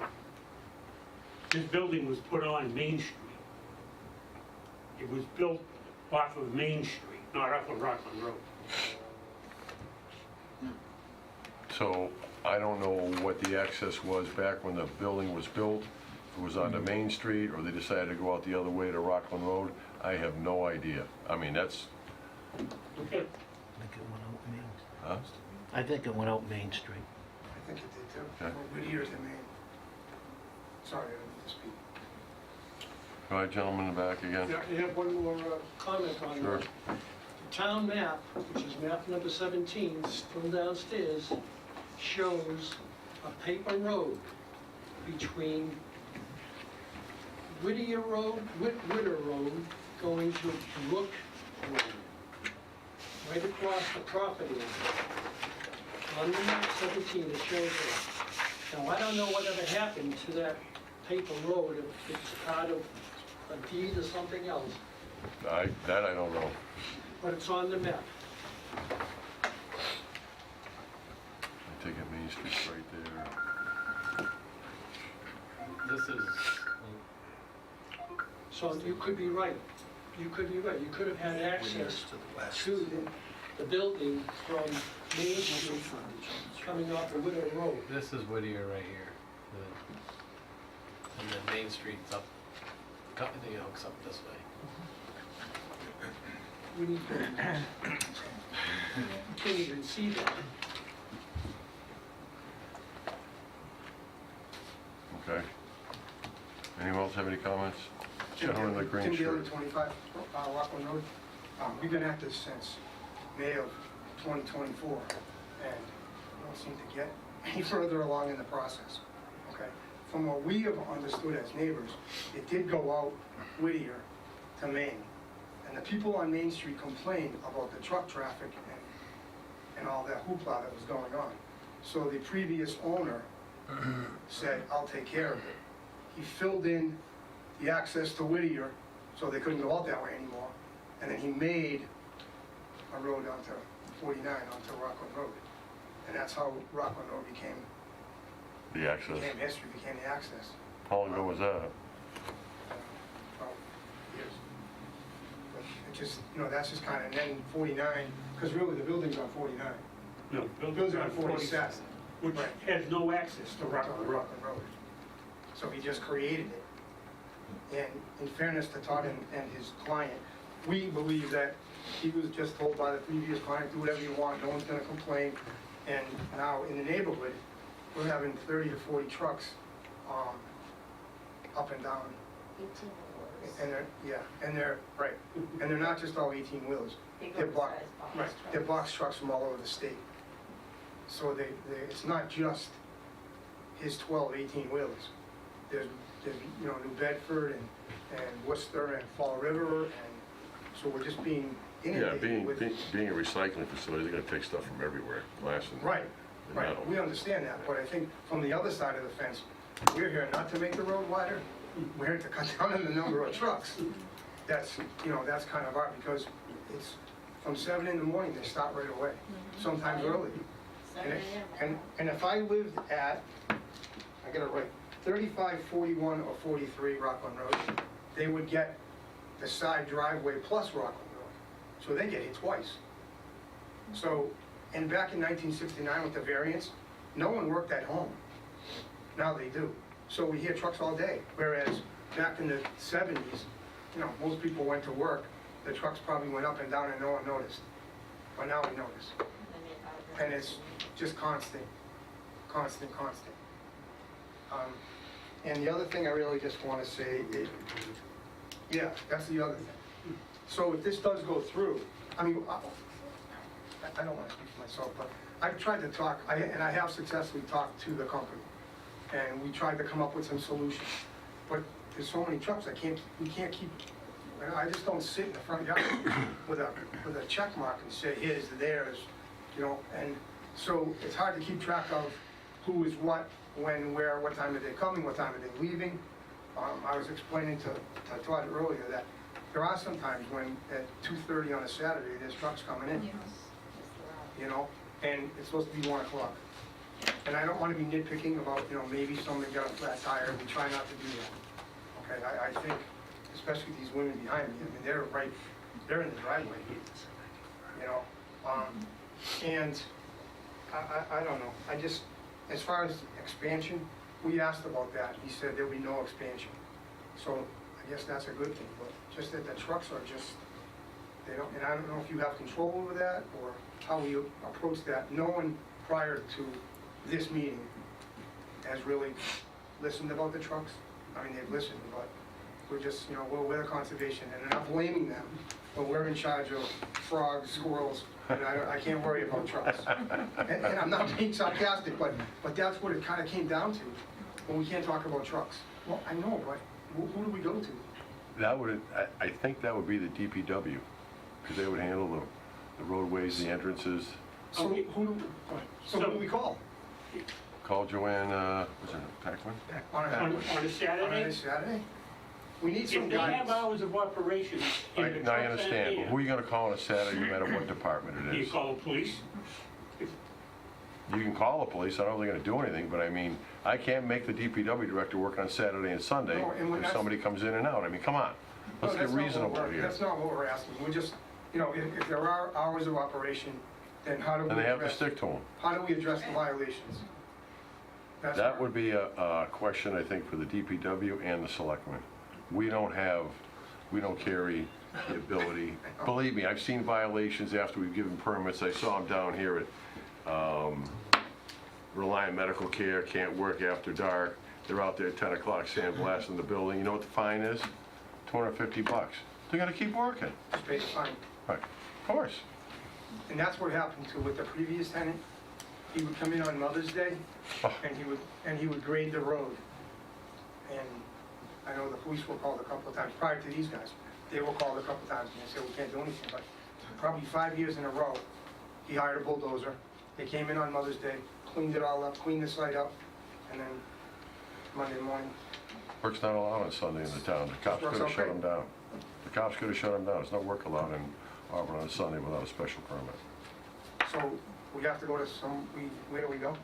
This building was put on Main Street. It was built off of Main Street, not off of Rockland Road. So I don't know what the access was back when the building was built. If it was on the Main Street or they decided to go out the other way to Rockland Road. I have no idea. I mean, that's, Okay. huh? I think it went out Main Street. I think it did too. Okay. Whittier's the main. Sorry, I didn't mean to speak. Go ahead, gentleman in the back again. Yeah, I have one more comment on Sure. that. The town map, which is map number 17, from downstairs, shows a paper road between Whittier Road, Witter Road, going to Brook Road, right across the property line. On map 17, it shows that. Now, I don't know whatever happened to that paper road, if it's part of a deed or something else, I don't know. but it's on the map. I take it Main Street's right there. This is, So you could be right. You could be right. You could have had access to the building from Main Street coming off of Witter Road. This is Whittier right here. And then Main Street's up, the Oaks up this way. We need to, you can't even see that. Okay. Anyone else have any comments? Gentleman in the green Tim Daly, shirt. 25 Rockland Road. We've been at this since May of 2024, and we don't seem to get any further along in the process, okay? From what we have understood as neighbors, it did go out Whittier to Main, and the people on Main Street complained about the truck traffic and all that hoopla that was going on. So the previous owner said, I'll take care of it. He filled in the access to Whittier, so they couldn't go out that way anymore. And then he made a road onto 49, onto Rockland Road. And that's how Rockland Road became The access. history, became the access. How long ago was that? Well, years. But it just, that's just kind of, and then 49, because really the building's on 49. No, The building's on 47. Which Right. has no access to To Rockland Road. Rockland Road. So he just created it. And in fairness to Todd and his client, we believe that he was just told by the previous client, do whatever you want, no one's gonna complain. And now in the neighborhood, we're having 30 to 40 trucks, up and down. 18 wheelers. And they're, right, and they're not just all 18 wheelers. They're box, right, they're box trucks from all over the state. So it's not just his 12, 18 wheelers. There's New Bedford and Worcester and Fall River, and so we're just being Yeah, inundated with. being a recycling facility, they're gonna take stuff from everywhere, glass and. Right, and right, metal. we understand that, but I think from the other side of the fence, we're here not to make the road wider, we're here to cut down on the number of trucks. That's kind of our, because it's from 7 in the morning, they start right away, sometimes early. 7 a.m. And if I lived at, I got it right, 35, 41, or 43 Rockland Road, they would get the side driveway plus Rockland Road. So they get hit twice. So, and back in 1969 with the variance, no one worked at home. Now they do. So we hear trucks all day, whereas back in the 70s, most people went to work, the trucks probably went up and down and no one noticed. But now we notice. And it's just constant. And the other thing I really just want to say is, yeah, that's the other thing. So if this does go through, I mean, I don't want to speak for myself, but I've tried to talk, and I have successfully talked to the company, and we tried to come up with some solutions. But there's so many trucks, we can't keep, I just don't sit in the front yard with a check mark and say, here's theirs, and so it's hard to keep track of who is what, when, where, what time are they coming, what time are they leaving. I was explaining to Todd earlier that there are some times when at 2:30 on a Saturday, there's trucks coming in, and it's supposed to be 1 o'clock. And I don't want to be nitpicking about, maybe somebody got a flat tire, we try not to do that. Okay, I think, especially these women behind me, I mean, they're in the driveway, and I don't know, as far as expansion, we asked about that, he said there'll be no expansion. So I guess that's a good thing, but just that the trucks are just, they don't, and I don't know if you have control over that, or how you approach that. No one prior to this meeting has really listened about the trucks. I mean, they've listened, but we're just, we're the conservation, and I'm not blaming them, but we're in charge of frogs, squirrels, and I can't worry about trucks. And I'm not being sarcastic, but that's what it kind of came down to, when we can't talk about trucks. Well, I know, but who do we go to? That would, I think that would be the DPW, because they would handle the roadways, the entrances. So who do we call? Call Joanne, was it Packman? On a Saturday? On a Saturday? We need some If they have guidance. hours of operation. I and the trucks aren't understand, but there, who are you gonna call on a Saturday, no matter what department it You is? call the police? You can call the police, I don't think they're gonna do anything, but I mean, I can't make the DPW director work on Saturday and Sunday No, and when if that's- somebody comes in and out. I mean, come on, No, let's get that's not what reasonable we're- here. That's not what we're asking. We're just, if there are hours of operation, then how do we And they have to address, stick to them. how do we address the violations? That's That our- would be a question, I think, for the DPW and the selectmen. We don't carry the ability. Believe me, I've seen violations after we've given permits. I saw them down here at Reliant Medical Care, can't work after dark. They're out there at 10 o'clock sandblasting the building. You know what the fine is? $250. They gotta keep working. Just pay the fine. Right, of course. And that's what happened to with the previous tenant. He would come in on Mother's Day, Oh. and he would grade the road. And I know the police were called a couple of times prior to these guys. They were called a couple of times and they said, we can't do anything. But probably 5 years in a row, he hired a bulldozer. They came in on Mother's Day, cleaned it all up, cleaned the site up, and then Monday morning, Work's not allowed on Sunday in the town. The cops could have shut them down. The cops could have shut them down. There's no work allowed in Auburn on Sunday without a special permit. So we have to go to where do we go?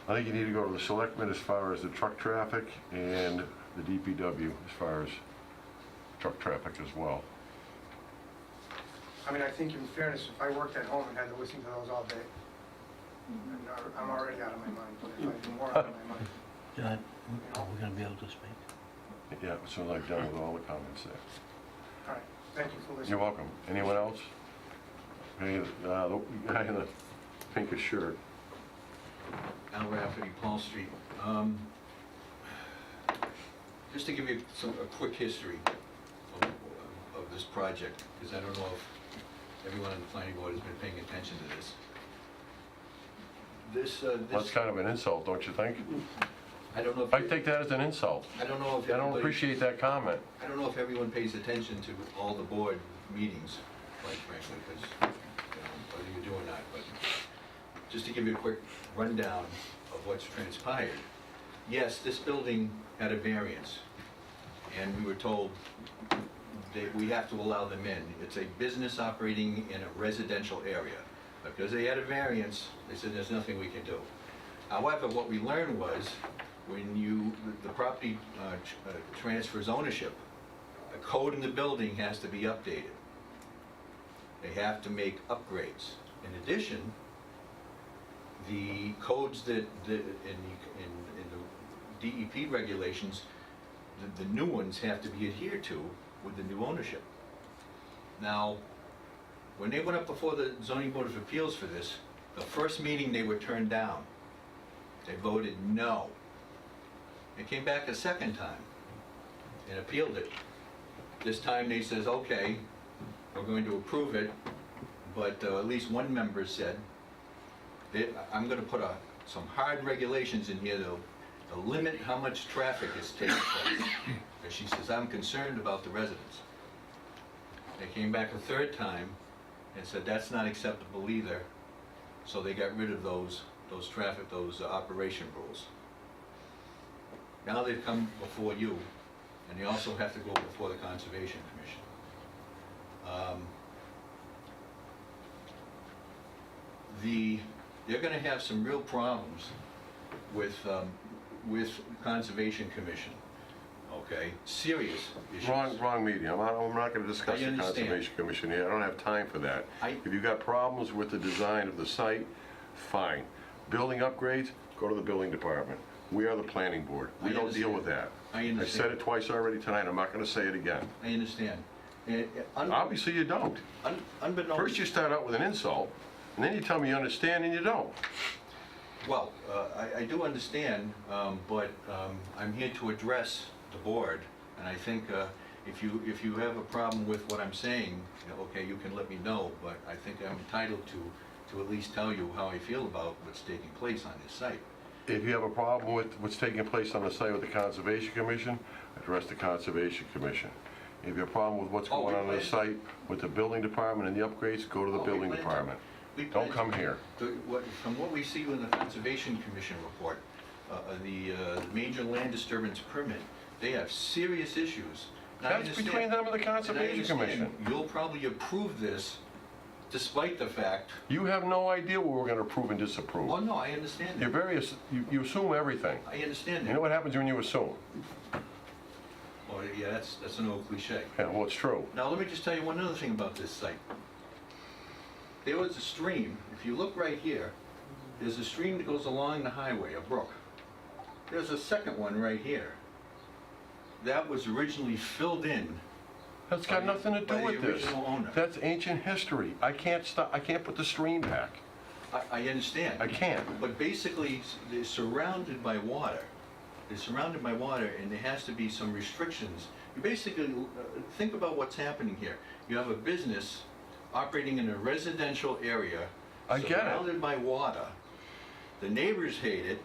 I think you need to go to the selectmen as far as the truck traffic and the DPW as far as truck traffic as well. I mean, I think in fairness, if I worked at home and had to listen to those all day, I'm already out of my mind, but if I do more out of my mind. John, are we going to be able to speak? Yeah, so I've done with all the comments there. All right, thank you for listening. You're welcome. Anyone else? Hey, the guy in the pinkish shirt. Al Rafferty, Paul Street. Just to give you a quick history of this project, because I don't know if everyone on the planning board has been paying attention to this. That's kind of an insult, don't you think? I don't know if... I take that as an insult. I don't know if I don't everybody- appreciate that comment. I don't know if everyone pays attention to all the board meetings, quite frankly, because, whether you do or not, but just to give you a quick rundown of what's transpired. Yes, this building had a variance, and we were told that we have to allow them in. It's a business operating in a residential area. Because they had a variance, they said there's nothing we can do. However, what we learned was, when the property transfers ownership, the code in the building has to be updated. They have to make upgrades. In addition, the codes that in the DEP regulations, the new ones have to be adhered to with the new ownership. Now, when they went up before the Zoning Board of Appeals for this, the first meeting they were turned down. They voted no. They came back a second time and appealed it. This time they says, okay, we're going to approve it, but at least one member said, I'm going to put some hard regulations in here to limit how much traffic is taking place. And she says, I'm concerned about the residents. They came back a third time and said that's not acceptable either, so they got rid of those operation rules. Now they've come before you, and they also have to go before the Conservation Commission. They're going to have some real problems with Conservation Commission. Okay, serious issues. Wrong meeting. I'm not going to discuss I the understand. Conservation Commission here. I don't have time for that. If you've got problems with the design of the site, fine. Building upgrades, go to the building department. We are the planning board. We don't deal with that. I understand. I said it twice already tonight. I'm not going to say it again. I understand. Obviously you don't. Unbeknownst... First you start out with an insult, and then you tell me you understand and you don't. Well, I do understand, but I'm here to address the board, and I think if you have a problem with what I'm saying, okay, you can let me know, but I think I'm entitled to at least tell you how I feel about what's taking place on this site. If you have a problem with what's taking place on the site with the Conservation Commission, address the Conservation Commission. If you have a problem with what's going on the site with the building department and the upgrades, go to the building department. Don't come here. From what we see in the Conservation Commission report, the major land disturbance permit, they have serious issues. Now, That's between them and the Conservation Commission. You'll probably approve this despite the fact... You have no idea what we're going to approve and disapprove. Oh, no, I understand that. You assume everything. I understand that. You know what happens when you assume? Oh, yeah, that's an old cliche. Yeah, well, it's true. Now, let me just tell you one other thing about this site. There was a stream, if you look right here, there's a stream that goes along the highway, a brook. There's a second one right here. That was originally filled in. That's got nothing to do with this. Original owner. That's ancient history. I can't put the stream back. I understand. I can't. But basically, they're surrounded by water. They're surrounded by water, and there has to be some restrictions. You basically, think about what's happening here. You have a business operating in a residential area, surrounded by water. The neighbors hate it.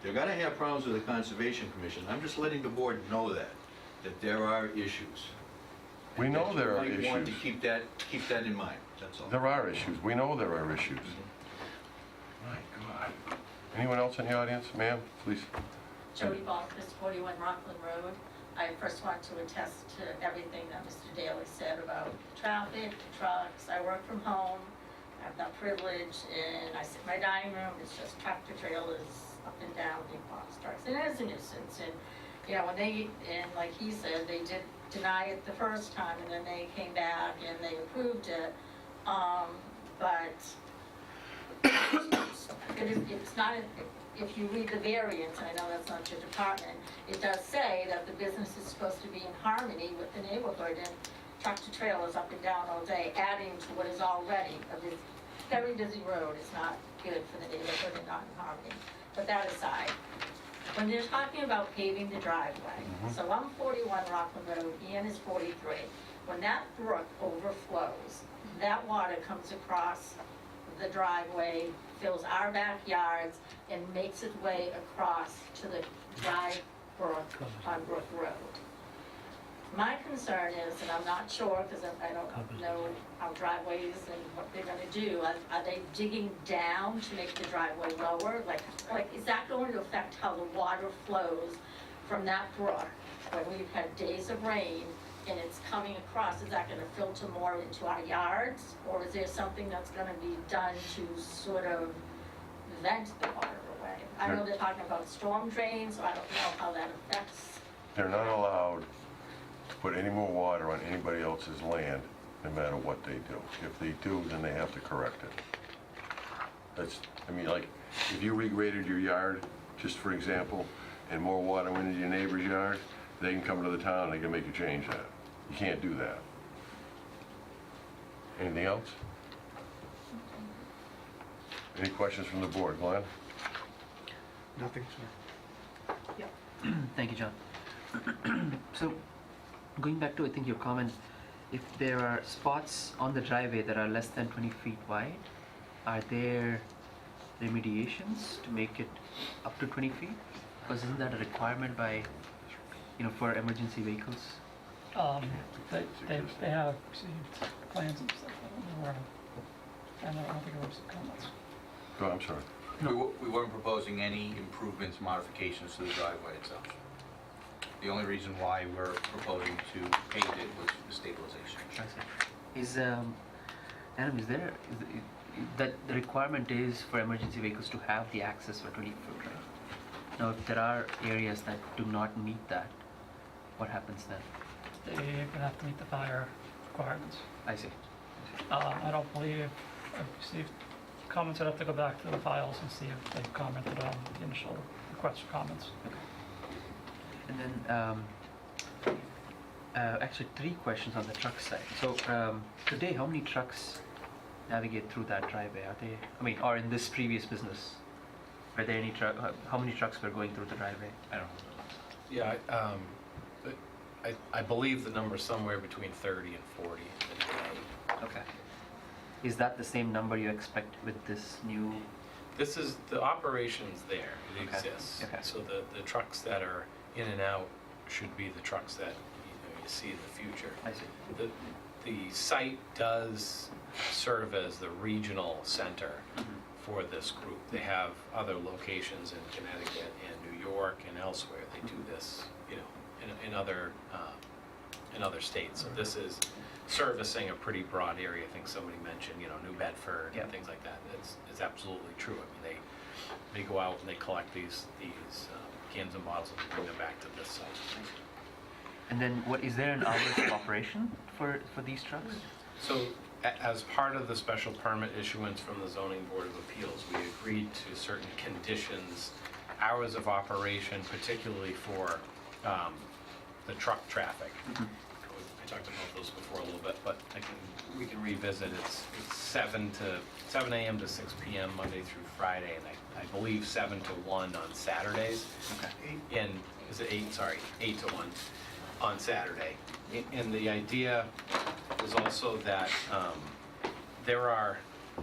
They're gonna have problems with the Conservation Commission. I'm just letting the board know that there are issues. We know there are You might want to issues. keep that in mind, that's all. There are issues. We know there are issues. My God. Anyone else in the audience? Ma'am, please. Jody Ballquist, 41 Rockland Road. I first want to attest to everything that Mr. Daly said about traffic, trucks. I work from home, I have that privilege, and I sit in my dining room, it's just tractor trailers up and down, big box trucks, and it is a nuisance. And, you know, when they, and like he said, they did deny it the first time, and then they came back and they approved it. But it's not, if you read the variance, and I know that's not your department, it does say that the business is supposed to be in harmony with the neighborhood, and tractor trailers up and down all day, adding to what is already a very busy road is not good for the neighborhood and not in harmony. But that aside, when you're talking about paving the driveway, so I'm 41 Rockland Road, Ian is 43. When that brook overflows, that water comes across the driveway, fills our backyards, and makes its way across to the dry brook on Brook Road. My concern is, and I'm not sure because I don't know how driveways and what they're going to do, are they digging down to make the driveway lower? Like is that going to affect how the water flows from that brook when we've had days of rain and it's coming across? Is that going to filter more into our yards, or is there something that's going to be done to sort of vent the water away? I know they're talking about storm drains, so I don't know how that affects. They're not allowed to put any more water on anybody else's land, no matter what they do. If they do, then they have to correct it. That's, I mean, like, if you regraded your yard, just for example, and more water went into your neighbor's yard, they can come to the town and they can make you change that. You can't do that. Anything else? Any questions from the board? Glenn? Nothing, sir. Thank you, John. So, going back to, I think, your comment, if there are spots on the driveway that are less than 20 feet wide, are there remediations to make it up to 20 feet? Because isn't that a requirement by, for emergency vehicles? They have received plans and stuff. I don't know where, and I don't think there was comments. Oh, I'm sorry. We weren't proposing any improvements, modifications to the driveway itself. The only reason why we're proposing to pave it was the stabilization. I see. Is, Adam, that the requirement is for emergency vehicles to have the access for 20 foot, right? Now, if there are areas that do not meet that, what happens then? They're gonna have to meet the fire requirements. I see. I don't believe I've received comments. I'd have to go back to the files and see if they've commented on the initial request for comments. Okay. And then, actually 3 questions on the truck side. So, today, how many trucks navigate through that driveway? Are they, or in this previous business, were there any how many trucks were going through the driveway? I don't know. Yeah, I believe the number's somewhere between 30 and 40 a day. Okay. Is that the same number you expect with this new? This is, the operation's there, it exists. Okay. So the trucks that are in and out should be the trucks that you see in the future. I see. The site does serve as the regional center for this group. They have other locations in Connecticut and New York and elsewhere. They do this, in other states. So this is servicing a pretty broad area. I think somebody mentioned, New Bedford and things like that. It's absolutely true. I mean, they go out and they collect these cans and bottles and bring them back to this site. And then, is there an hours of operation for these trucks? So, as part of the special permit issuance from the Zoning Board of Appeals, we agreed to certain conditions, hours of operation, particularly for the truck traffic. I talked about those before a little bit, but we can revisit. It's 7 a.m. to 6 p.m. Monday through Friday, and I believe 7 to 1 on Saturdays. Okay. And is it 8? Sorry, 8 to 1 on Saturday. And the idea is also that there are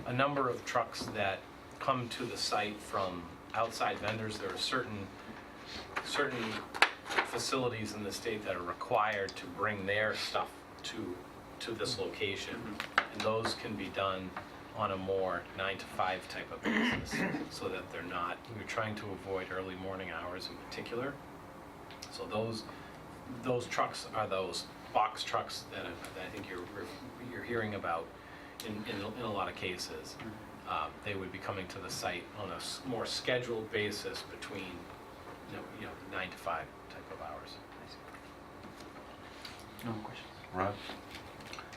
a number of trucks that come to the site from outside vendors. There are certain facilities in the state that are required to bring their stuff to this location, and those can be done on a more 9 to 5 type of basis, so that they're not, we're trying to avoid early morning hours in particular. So those trucks are those box trucks that I think you're hearing about in a lot of cases. They would be coming to the site on a more scheduled basis between, 9 to 5 type of hours. No more questions. Ron?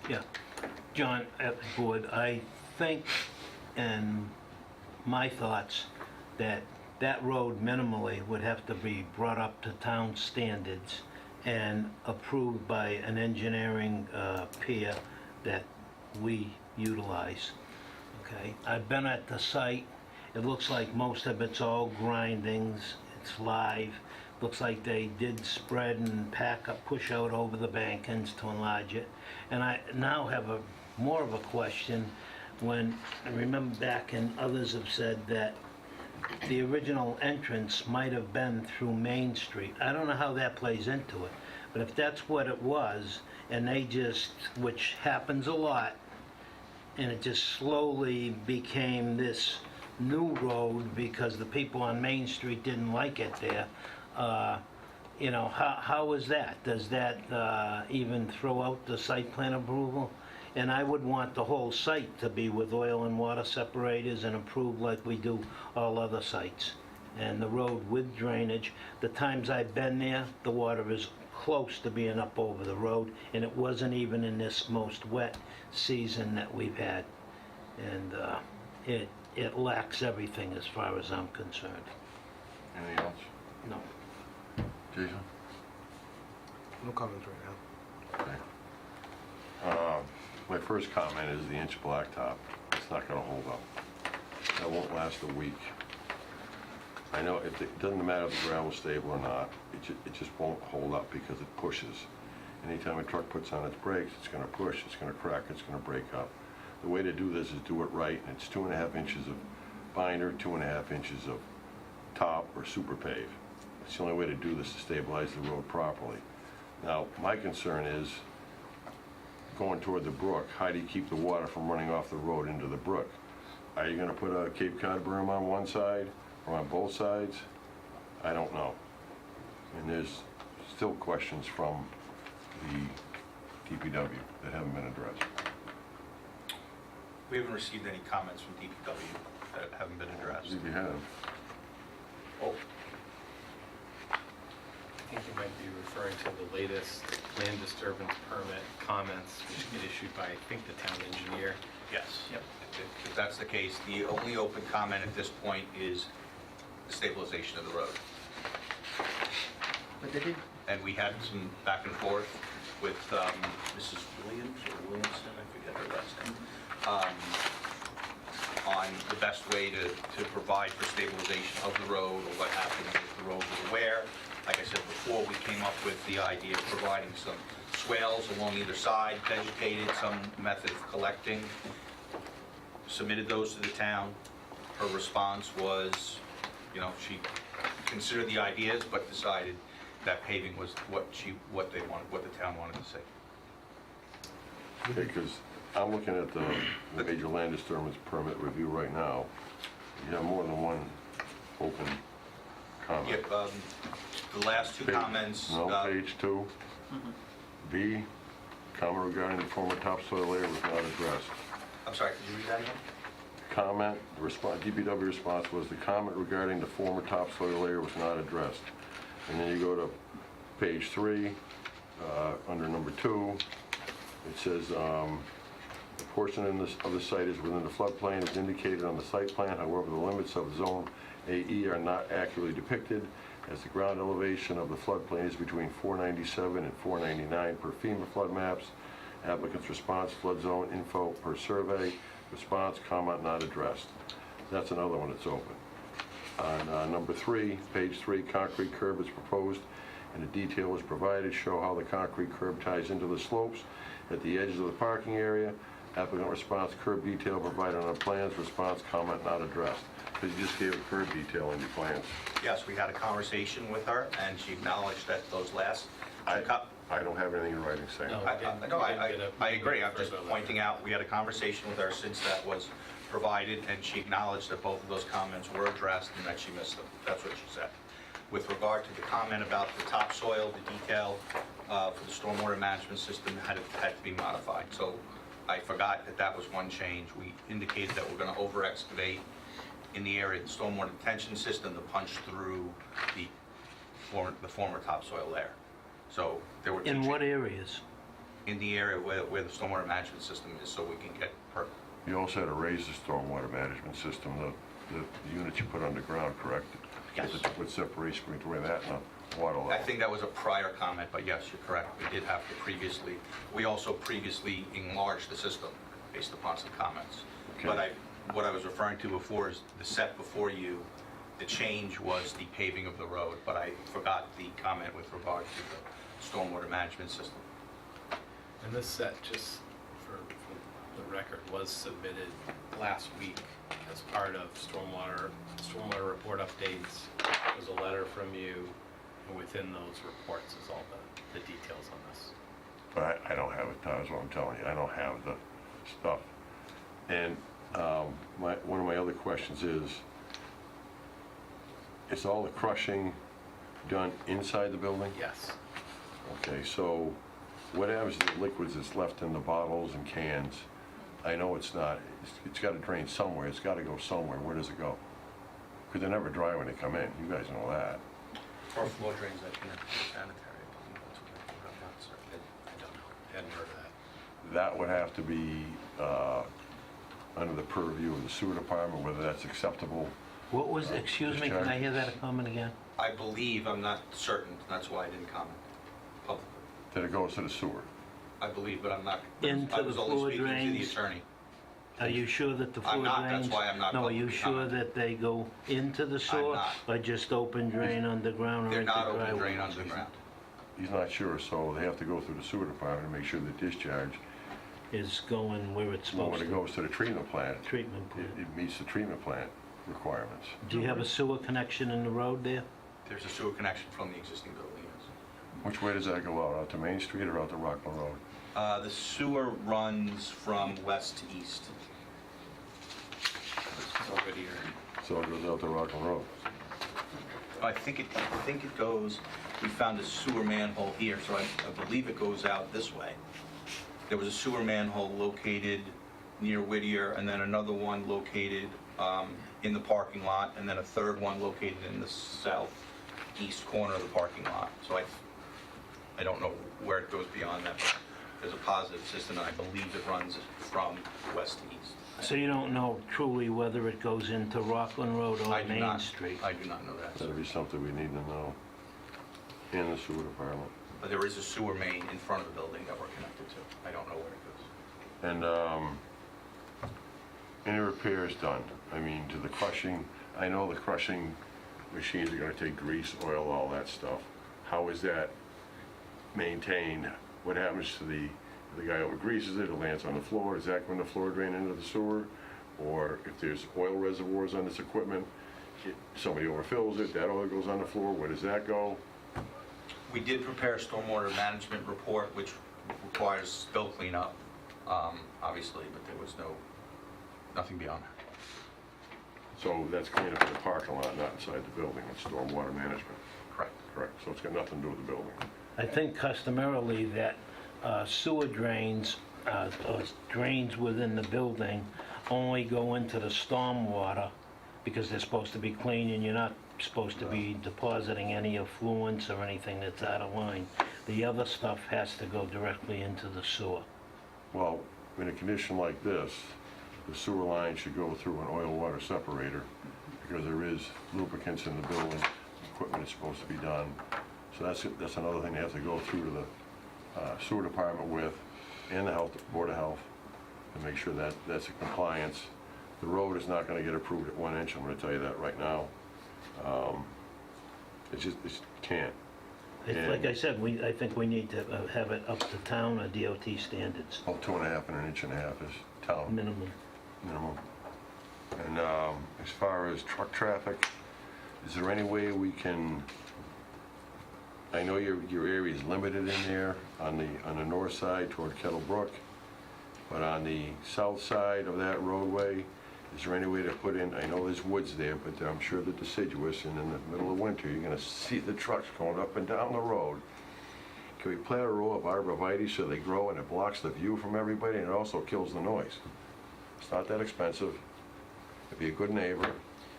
Yeah, John, at the board, I think, and my thoughts, that that road minimally would have to be brought up to town standards and approved by an engineering peer that we utilize, okay? I've been at the site. It looks like most of it's all grindings. It's live. Looks like they did spread and pack up, push out over the bankings to enlarge it. And I now have more of a question when, I remember back and others have said that the original entrance might have been through Main Street. I don't know how that plays into it, but if that's what it was, and they just, which happens a lot, and it just slowly became this new road because the people on Main Street didn't like it there, how is that? Does that even throw out the site plan approval? And I would want the whole site to be with oil and water separators and approved like we do all other sites. And the road with drainage, the times I've been there, the water is close to being up over the road, and it wasn't even in this most wet season that we've had. And it lacks everything as far as I'm concerned. Anything else? No. Jason? No comments right now. Okay. My first comment is the inch blacktop. It's not going to hold up. That won't last a week. I know it doesn't matter if the gravel's stable or not. It just won't hold up because it pushes. Anytime a truck puts on its brakes, it's going to push, it's going to crack, it's going to break up. The way to do this is do it right. It's 2.5 inches of binder, 2.5 inches of top or super pave. It's the only way to do this to stabilize the road properly. Now, my concern is going toward the brook, how do you keep the water from running off the road into the brook? Are you going to put a Cape Cod berm on one side or on both sides? I don't know. And there's still questions from the DPW that haven't been addressed. We haven't received any comments from DPW that haven't been addressed. If you have. Oh, I think you might be referring to the latest land disturbance permit comments, which get issued by, I think, the town engineer. yes. Yep. If that's the case, the only open comment at this point is the stabilization of the road. But they did, And we had some back and forth with Mrs. Williams or Williamson, I forget her last name, on the best way to provide for stabilization of the road, or what happens if the road was aware. Like I said before, we came up with the idea of providing some swales along either side, vegetated, some method of collecting. Submitted those to the town. Her response was, she considered the ideas, but decided that paving was what they wanted, what the town wanted to see. Okay, because I'm looking at the major land disturbance permit review right now. You have more than one open comment. Yep, the last two comments. No, page 2. B, comment regarding the former topsoil layer was not addressed. I'm sorry, could you read that again? Comment, the DPW response was the comment regarding the former topsoil layer was not addressed. And then you go to page 3, under number 2, it says, a portion of the site is within the floodplain as indicated on the site plan. However, the limits of zone AE are not accurately depicted, as the ground elevation of the floodplain is between 497 and 499 per FEMA flood maps. Applicant's response, flood zone info per survey. Response, comment not addressed. That's another one that's open. On number 3, page 3, concrete curb is proposed and the detail is provided. Show how the concrete curb ties into the slopes at the edges of the parking area. Applicant response, curb detail provided on plans. Response, comment not addressed. Because you just gave a curb detail in your plans. Yes, we had a conversation with her, and she acknowledged that those last two I don't have anything in writing saying. No. I agree, I'm just pointing out, we had a conversation with her since that was provided, and she acknowledged that both of those comments were addressed and that she missed them. That's what she said. With regard to the comment about the topsoil, the detail for the stormwater management system had to be modified. So I forgot that that was one change. We indicated that we're going to over-excavate in the area of the stormwater detention system to punch through the former topsoil layer. So there were two In what changes. areas? In the area where the stormwater management system is, so we can get You also had to raise the stormwater management system, the units you put underground, correct? Yes. What separation between that and the water level? I think that was a prior comment, but yes, you're correct. We did have to previously, we also previously enlarged the system based upon some comments. Okay. But what I was referring to before is the set before you, the change was the paving of the road, but I forgot the comment with regard to the stormwater management system. And this set, just for the record, was submitted last week as part of stormwater report updates. There's a letter from you, and within those reports is all the details on this. But I don't have it, that's what I'm telling you, I don't have the stuff. And one of my other questions is all the crushing done inside the building? Yes. Okay, so what happens to the liquids that's left in the bottles and cans? I know it's got to drain somewhere, it's got to go somewhere, where does it go? Because they're never dry when they come in, you guys know that. Or floor drains that can sanitary, I believe that's what I'm not certain. I don't know. Hadn't heard of that. That would have to be under the purview of the sewer department, whether that's acceptable. What was, excuse me, can I hear that comment again? I believe, I'm not certain, that's why I didn't comment publicly. That it goes to the sewer. I believe, but I'm not. Into I was the only floor speaking to the drains? attorney. Are you sure that the floor I'm drains? not, that's why I'm not No, are you publicly sure commenting. that they go into the sewer? not. Or just open drain underground or They're into not open driveway? drain underground. He's not sure, so they have to go through the sewer department to make sure the discharge, Is going where it's when supposed it to? goes to the treatment plant, Treatment plant. it meets the treatment plant requirements. Do you have a sewer connection in the road there? There's a sewer connection from the existing building, yes. Which way does that go out to Main Street or out to Rockland Road? The sewer runs from west to east. It's over here. So it goes out to Rockland Road. I think it goes, we found a sewer manhole here, so I believe it goes out this way. There was a sewer manhole located near Whittier, and then another one located in the parking lot, and then a third one located in the southeast corner of the parking lot. So I don't know where it goes beyond that, but there's a positive system, and I believe it runs from west to east. So you don't know truly whether it goes into Rockland Road or I do Main not. Street? I do not know that. That'd be something we need to know in the sewer department. But there is a sewer main in front of the building that we're connected to. I don't know where it goes. And any repairs done? I mean, to the crushing, I know the crushing machines are gonna take grease, oil, all that stuff. How is that maintained? What happens to the guy over greases it, it lands on the floor, is that going to floor drain into the sewer? Or if there's oil reservoirs on this equipment, somebody overfills it, that oil goes on the floor, where does that go? We did prepare a stormwater management report, which requires spill cleanup, obviously, but there was nothing beyond that. So that's cleanup in the parking lot, not inside the building, it's stormwater management. Correct. Correct, so it's got nothing to do with the building. I think customarily that sewer drains, or drains within the building only go into the stormwater because they're supposed to be clean and you're not supposed to be depositing any effluents or anything that's out of line. The other stuff has to go directly into the sewer. Well, in a condition like this, the sewer line should go through an oil-water separator because there is lubricants in the building, equipment is supposed to be done. So that's another thing they have to go through to the sewer department with, and the Board of Health, to make sure that that's in compliance. The road is not going to get approved at 1 inch, I'm going to tell you that right now. It can't. Like I said, I think we need to have it up to town or DOT standards, Oh, 2.5 and 1.5 inches is town minimum. minimum. And as far as truck traffic, is there any way we can I know your area is limited in there on the north side toward Kettle Brook, but on the south side of that roadway, is there any way to put in, I know there's woods there, but I'm sure the deciduous, and in the middle of winter, you're gonna see the trucks going up and down the road. Can we plant a row of arborvitae so they grow and it blocks the view from everybody, and it also kills the noise? It's not that expensive. It'd be a good neighbor.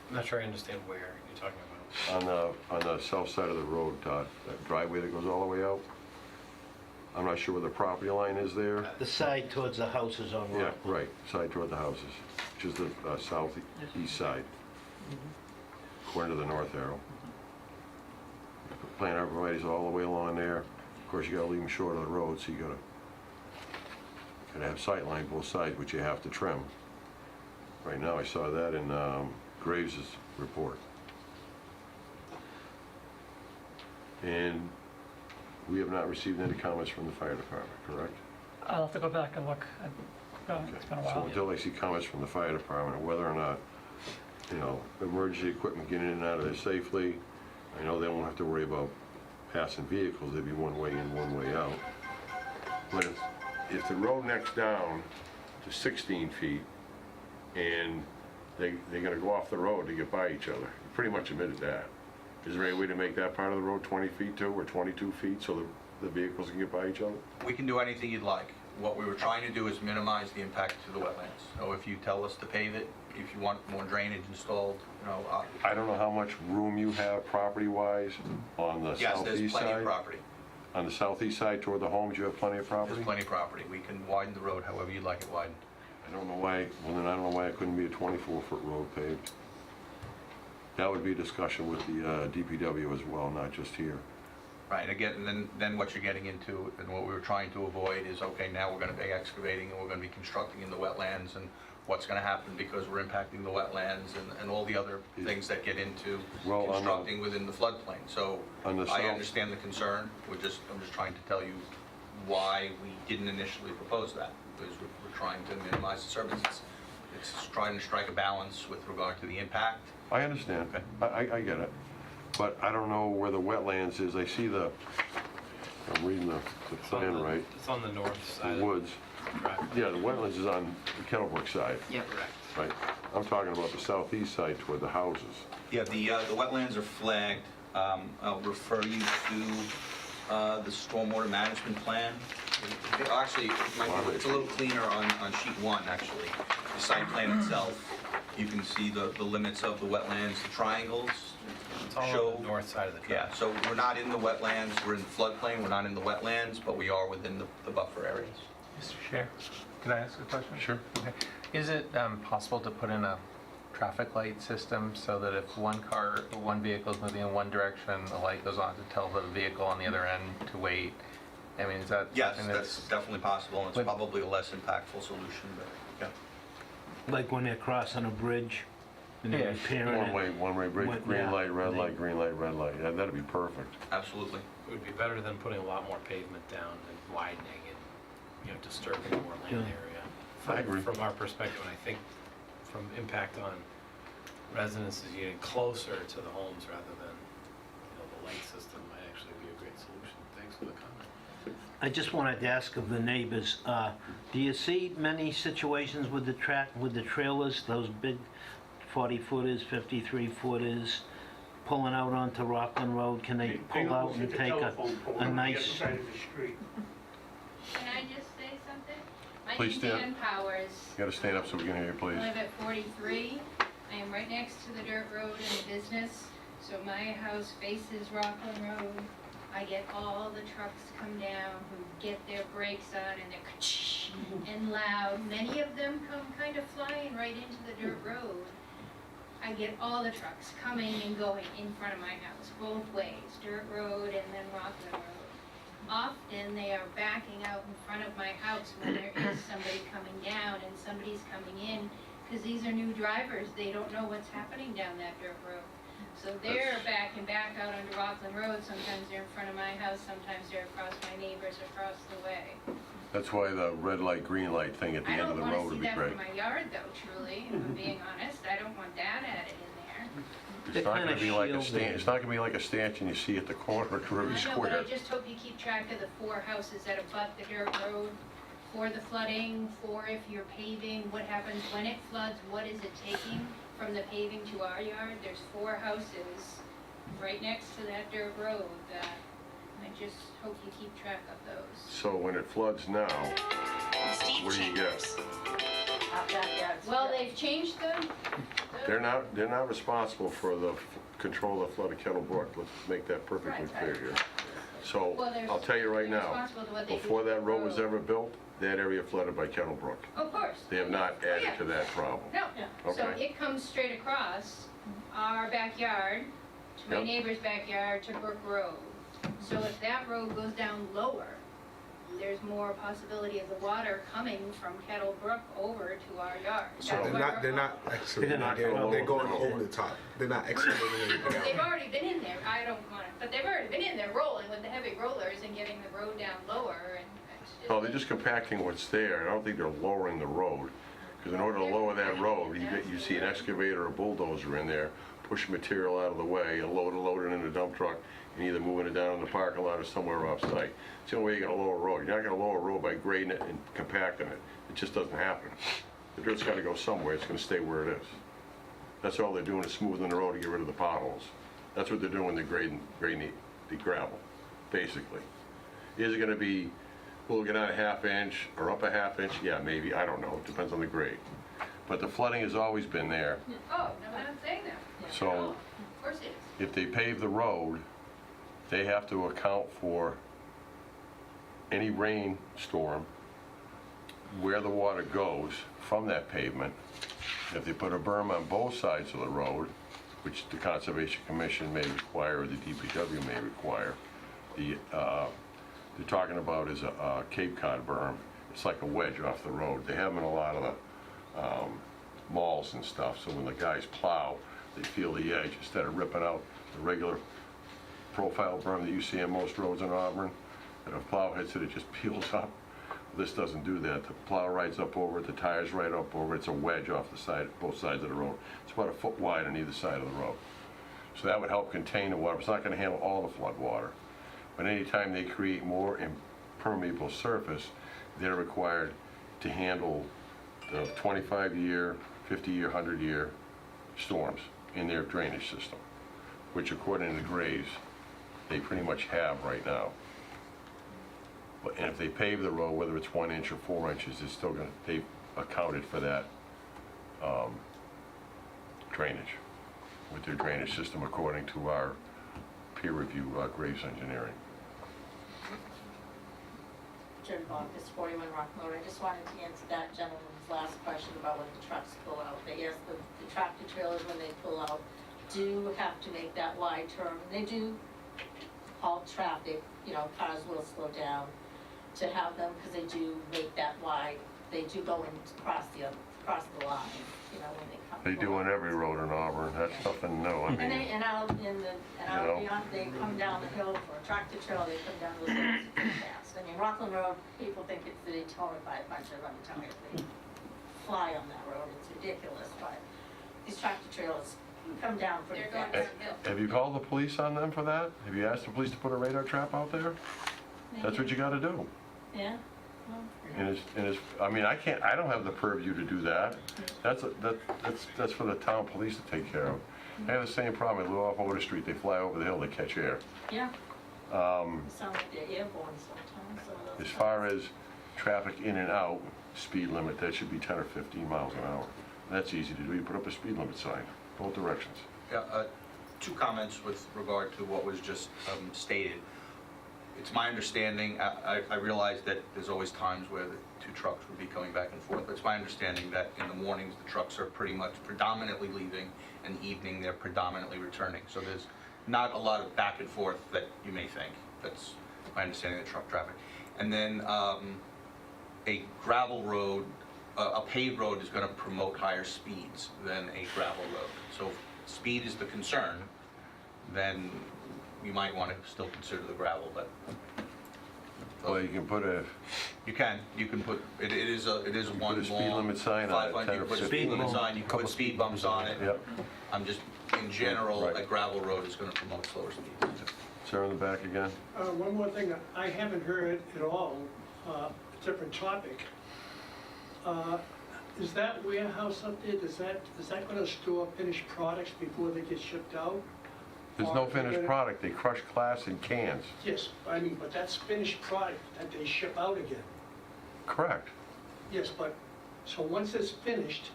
I'm not sure I understand where you're talking about. On the south side of the road, Todd, that driveway that goes all the way out. I'm not sure where the property line is there. The side towards the houses on Yeah, Rock. right, side toward the houses, which is the southeast side, according to the north arrow. Plant arborvitae's all the way along there. Of course, you gotta leave them short of the road, so you gotta have sight line both sides, which you have to trim. Right now, I saw that in Graves' report. And we have not received any comments from the fire department, correct? I'll have to go back and look. It's been a So while. until I see comments from the fire department, whether or not, emergency equipment getting in and out of there safely, I know they won't have to worry about passing vehicles, they'd be one way in, one way out. But if the road necks down to 16 feet and they're gonna go off the road to get by each other, you pretty much admitted that. Is there any way to make that part of the road 20 feet too, or 22 feet, so the vehicles can get by each other? We can do anything you'd like. What we were trying to do is minimize the impact to the wetlands. So if you tell us to pave it, if you want more drainage installed, I don't know how much room you have property-wise on the yes, there's southeast plenty of side. property. On the southeast side toward the homes, you have plenty of property? There's plenty of property. We can widen the road however you'd like it widened. I don't know why, well then I don't know why it couldn't be a 24-foot road paved. That would be a discussion with the DPW as well, not just here. Right, again, and then what you're getting into, and what we were trying to avoid is, okay, now we're gonna be excavating and we're gonna be constructing in the wetlands, and what's gonna happen because we're impacting the wetlands and all the other things that get into Well, constructing within the floodplain. So on the I south- understand the concern, I'm just trying to tell you why we didn't initially propose that, because we're trying to minimize disturbances. It's trying to strike a balance with regard to the impact. I understand, I get it. But I don't know where the wetlands is. I see I'm reading the plan right, It's on the north side. the woods. Correct. Yeah, the wetlands is on the Kettlebrook side. Yeah, correct. Right. I'm talking about the southeast side toward the houses. Yeah, the wetlands are flagged. I'll refer you to the stormwater management plan. Actually, it's a little cleaner on sheet one, actually. The site plan itself, you can see the limits of the wetlands, the triangles. It's all show- on the north side of the track. Yeah, so we're not in the wetlands, we're in the floodplain, we're not in the wetlands, but we are within the buffer areas. Mr. Chair, can I ask a question? Sure. Okay. Is it possible to put in a traffic light system so that if one vehicle is moving in one direction, a light goes on to tell the vehicle on the other end to wait? I mean, is that Yes, something that's definitely possible, and it's But- probably a less impactful solution, but, yeah. Like when they're crossing a bridge and they're repairing it. One-way bridge, What- green yeah. light, red light, green light, red light. Yeah, that'd be perfect. Absolutely. It would be better than putting a lot more pavement down and widening and, disturbing more land area. I agree. From our perspective, and I think from impact on residents is getting closer to the homes rather than, the light system might actually be a great solution. Thanks for the comment. I just wanted to ask of the neighbors, do you see many situations with the trailers, those big 40-footers, 53-footers, pulling out onto Rockland Road? Can they pull out and take a nice... Side of the street. Can I just say something? My Please name's stand. Ann Powers. You gotta stand up so we can hear you, please. I live at 43. I am right next to the dirt road and the business, so my house faces Rockland Road. I get all the trucks come down who get their brakes on and they're ka-ch and loud. Many of them come kind of flying right into the dirt road. I get all the trucks coming and going in front of my house, both ways, dirt road and then Rockland Road. Often they are backing out in front of my house when there is somebody coming down and somebody's coming in, because these are new drivers, they don't know what's happening down that dirt road. So they're backing back out onto Rockland Road, sometimes they're in front of my house, sometimes they're across my neighbors across the way. That's why the red light, green light thing at the I end of don't the road want to would see be that great. from my yard though, truly, if I'm being honest, I don't want that added in there. It's not gonna be like a stanch, it's not gonna be like a stanchion you see at the corner of Ruby I know, but Square. I just hope you keep track of the 4 houses that abut the dirt road, for the flooding, for if you're paving, what happens when it floods, what is it taking from the paving to our yard? There's 4 houses right next to that dirt road that I just hope you keep track of those. So when it floods now, what do you get? Well, they've changed the They're not responsible for the control of flood of Kettle Brook. Let's make that perfectly Right, clear right. here. So Well, they're- I'll tell you right they're now, responsible to what they do before to the that road was road. ever built, that area flooded by Kettle Brook. Of course. They have not Oh, added yeah. to that problem. No, so Okay. it comes straight across our backyard, to my Yep. neighbor's backyard, to Brook Road. So if that road goes down lower, there's more possibility of the water coming from Kettle Brook over to our yard. So- That's They're why not, we're- they're not excavating, They're not they're going going over. over the top. They're not excavating anything They've out. already been in there, I don't want it, but they've already been in there rolling with the heavy rollers and getting the road down lower and it's just. No, they're just compacting what's there. I don't think they're lowering the road. Because in order to lower that road, you see an excavator or bulldozer in there, push material out of the way and load it in a dump truck and either moving it down in the parking lot or somewhere off site. It's the only way you're gonna lower a road. You're not gonna lower a road by grading it and compacting it. It just doesn't happen. The dirt's gotta go somewhere. It's gonna stay where it is. That's all they're doing is smoothing the road to get rid of the potholes. That's what they're doing, they're grading the gravel, basically. Is it gonna be, will it get out a half inch or up a half inch? Yeah, maybe, I don't know, it depends on the grade. But the flooding has always been there, Oh, no, I'm not saying that. so Of course it is. if they pave the road, they have to account for any rainstorm, where the water goes from that pavement. If they put a berm on both sides of the road, which the Conservation Commission may require, or the DPW may require, they're talking about is a Cape Cod berm. It's like a wedge off the road. They have them in a lot of the malls and stuff, so when the guys plow, they feel the edge instead of ripping out the regular profile berm that you see on most roads in Auburn. And if a plow hits it, it just peels up. This doesn't do that. The plow rides up over it, the tires ride up over it. It's a wedge off the side, both sides of the road. It's about a foot wide on either side of the road. So that would help contain the water. It's not going to handle all the flood water. But anytime they create more impermeable surface, they're required to handle the 25-year, 50-year, 100-year storms in their drainage system, which according to the grades, they pretty much have right now. And if they pave the road, whether it's 1 inch or 4 inches, it's still gonna, they've accounted for that drainage with their drainage system according to our peer review, Graves Engineering. Jim Bonkus, 41 Rock Road. I just wanted to answer that gentleman's last question about when the trucks pull out. They asked the tractor trailers when they pull out do have to make that wide turn. They do halt traffic, you know, cars will slow down to have them because they do make that wide. They do go and cross the line, you know, when they come. They do on every road in Auburn. That's nothing new. I And they, mean, and out in the, and You out know. beyond, they come down the hill for a tractor trailer, they come down the hill super fast. I mean, Rockland Road, people think it's the Daytona by a bunch of them tires. They fly on that road, it's ridiculous, but these tractor trailers come down pretty They're going fast. downhill. have you called the police on them for that? Have you asked the police to put a radar trap out there? That's what you gotta do. Yeah, well, And it's, I mean, I don't have the purview to do that. That's for the town police to take care of. I have the same problem. I live off Otis Street. They fly over the hill, they catch air. yeah, it sounds like they're airborne sometimes, some of those. As far as traffic in and out, speed limit, that should be 10 or 15 miles an hour. That's easy to do. You put up a speed limit sign, both directions. Yeah, 2 comments with regard to what was just stated. It's my understanding, I realize that there's always times where the 2 trucks would be coming back and forth, but it's my understanding that in the mornings, the trucks are pretty much predominantly leaving, and the evening, they're predominantly returning. So there's not a lot of back and forth that you may think. That's my understanding of the truck traffic. And then a gravel road, a paved road is going to promote higher speeds than a gravel road. So if speed is the concern, then you might want to still consider the gravel, but. Well, you can put a, You can put, it is one put a speed long limit sign on it, 500, 10 you or can put a 15. speed limit sign, you can put speed bumps on it. Yep. I'm just in general, Right. a gravel road is gonna promote slower speeds. Sir in the back again? One more thing, I haven't heard at all, a different topic. Is that warehouse up there, is that gonna store finished products before they get shipped out? There's Or no is it finished gonna- product. They crush glass in cans. Yes, but that's finished product that they ship out again. Correct. Yes, but, so once it's finished,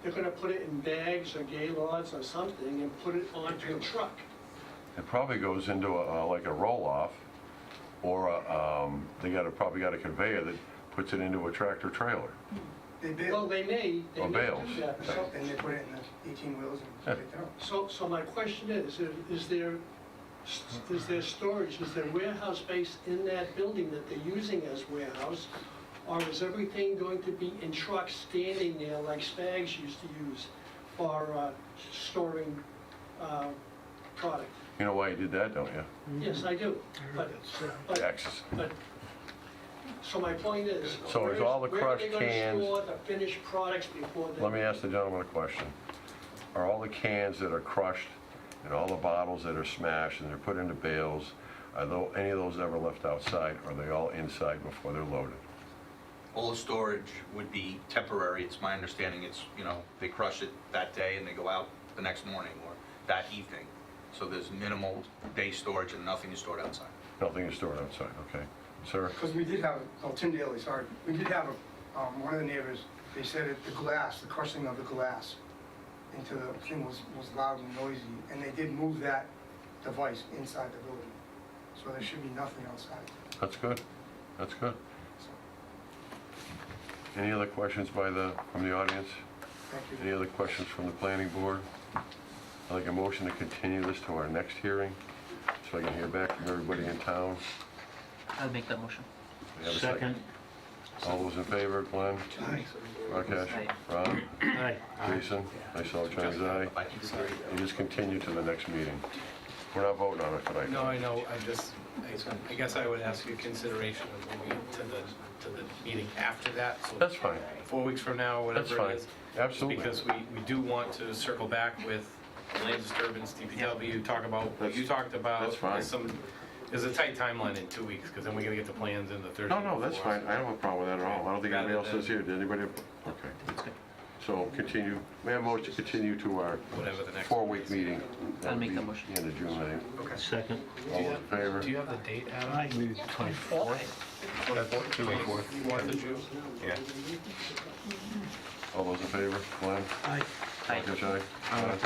they're gonna put it in bags or gaylords or something and put it onto a truck. It probably goes into like a roll-off, or probably got a conveyor that puts it into a tractor trailer. Well, they may Or do bales. that. So- And they put it in the 18 wheels and put it down. So my question is there storage, is there warehouse space in that building that they're using as warehouse? Or is everything going to be in trucks standing there like Spags used to use for storing product? You know why he did that, don't you? Yes, I do, but, Taxes. so my point is. So is all the crushed Where are they cans- gonna store the finished products before they? Let me ask the gentleman a question. Are all the cans that are crushed and all the bottles that are smashed and they're put into bales, any of those ever left outside? Or are they all inside before they're loaded? All the storage would be temporary. It's my understanding it's, they crush it that day and they go out the next morning or that evening. So there's minimal day storage and nothing is stored outside. Nothing is stored outside, okay. Sir? Because we did have, Tim Daly, sorry, we did have one of the neighbors, they said that the crushing of the glass into the thing was loud and noisy, and they did move that device inside the building. So there should be nothing outside. That's good. That's good. Any other questions from the audience? Thank you. Any other questions from the planning board? I'd like a motion to continue this to our next hearing, so I can hear back from everybody in town. I'll make that motion. We have a second. All those in favor, Glenn? Rakesh? Ron? Aye. Jason? Myself, John's aye. You just continue to the next meeting. We're not voting on it tonight. No, I know, I guess I would ask your consideration of moving to the meeting after that. So That's fine. 4 weeks from now, That's whatever fine. it is. Absolutely. Because we do want to circle back with land disturbance, DPW, talk about what you talked about. That's fine. There's a tight timeline in 2 weeks, because then we gotta get the plans in the Thursday. No, that's before. fine. I don't have a problem with that at all. I don't think anybody else is here. Did anybody? Okay. So continue, may I have a motion to continue to our Whatever the next 4-week meeting? I'll make that That'll be motion. the end of June, I think. Second. All those in favor? Do you have the date, Adam? Aye. 24th? 24th of June? Yeah. All those in favor? Glenn? Aye. Aye. Rakesh, aye? Ron?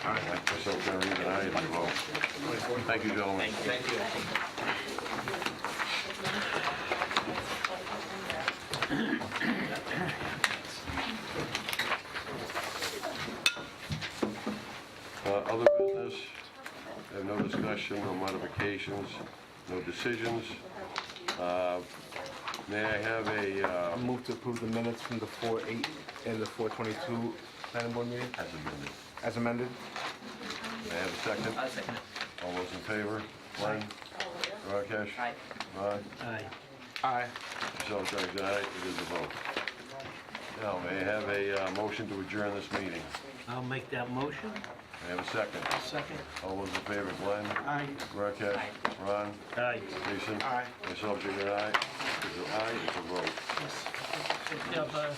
Aye. Myself, John Reed, and aye, it's a vote. Thank you, gentlemen. Thank you. Other business, I have no discussion, no modifications, no decisions. May I have a, Move to approve the minutes from the 4/8 and the 4/22 planning board meeting as amended? as amended. May I have a second? I'll second it. All those in favor? Glenn? Rakesh? Aye. Ron? Aye. Aye. Myself, John's aye, it is a vote. Now, may I have a motion to adjourn this meeting? I'll make that motion. May I have a second? Second. All those in favor, Glenn? Aye. Rakesh? Aye. Ron? Aye. Jason? Aye. Myself, Jigger, aye. It's an aye, it's a vote. Yeah, but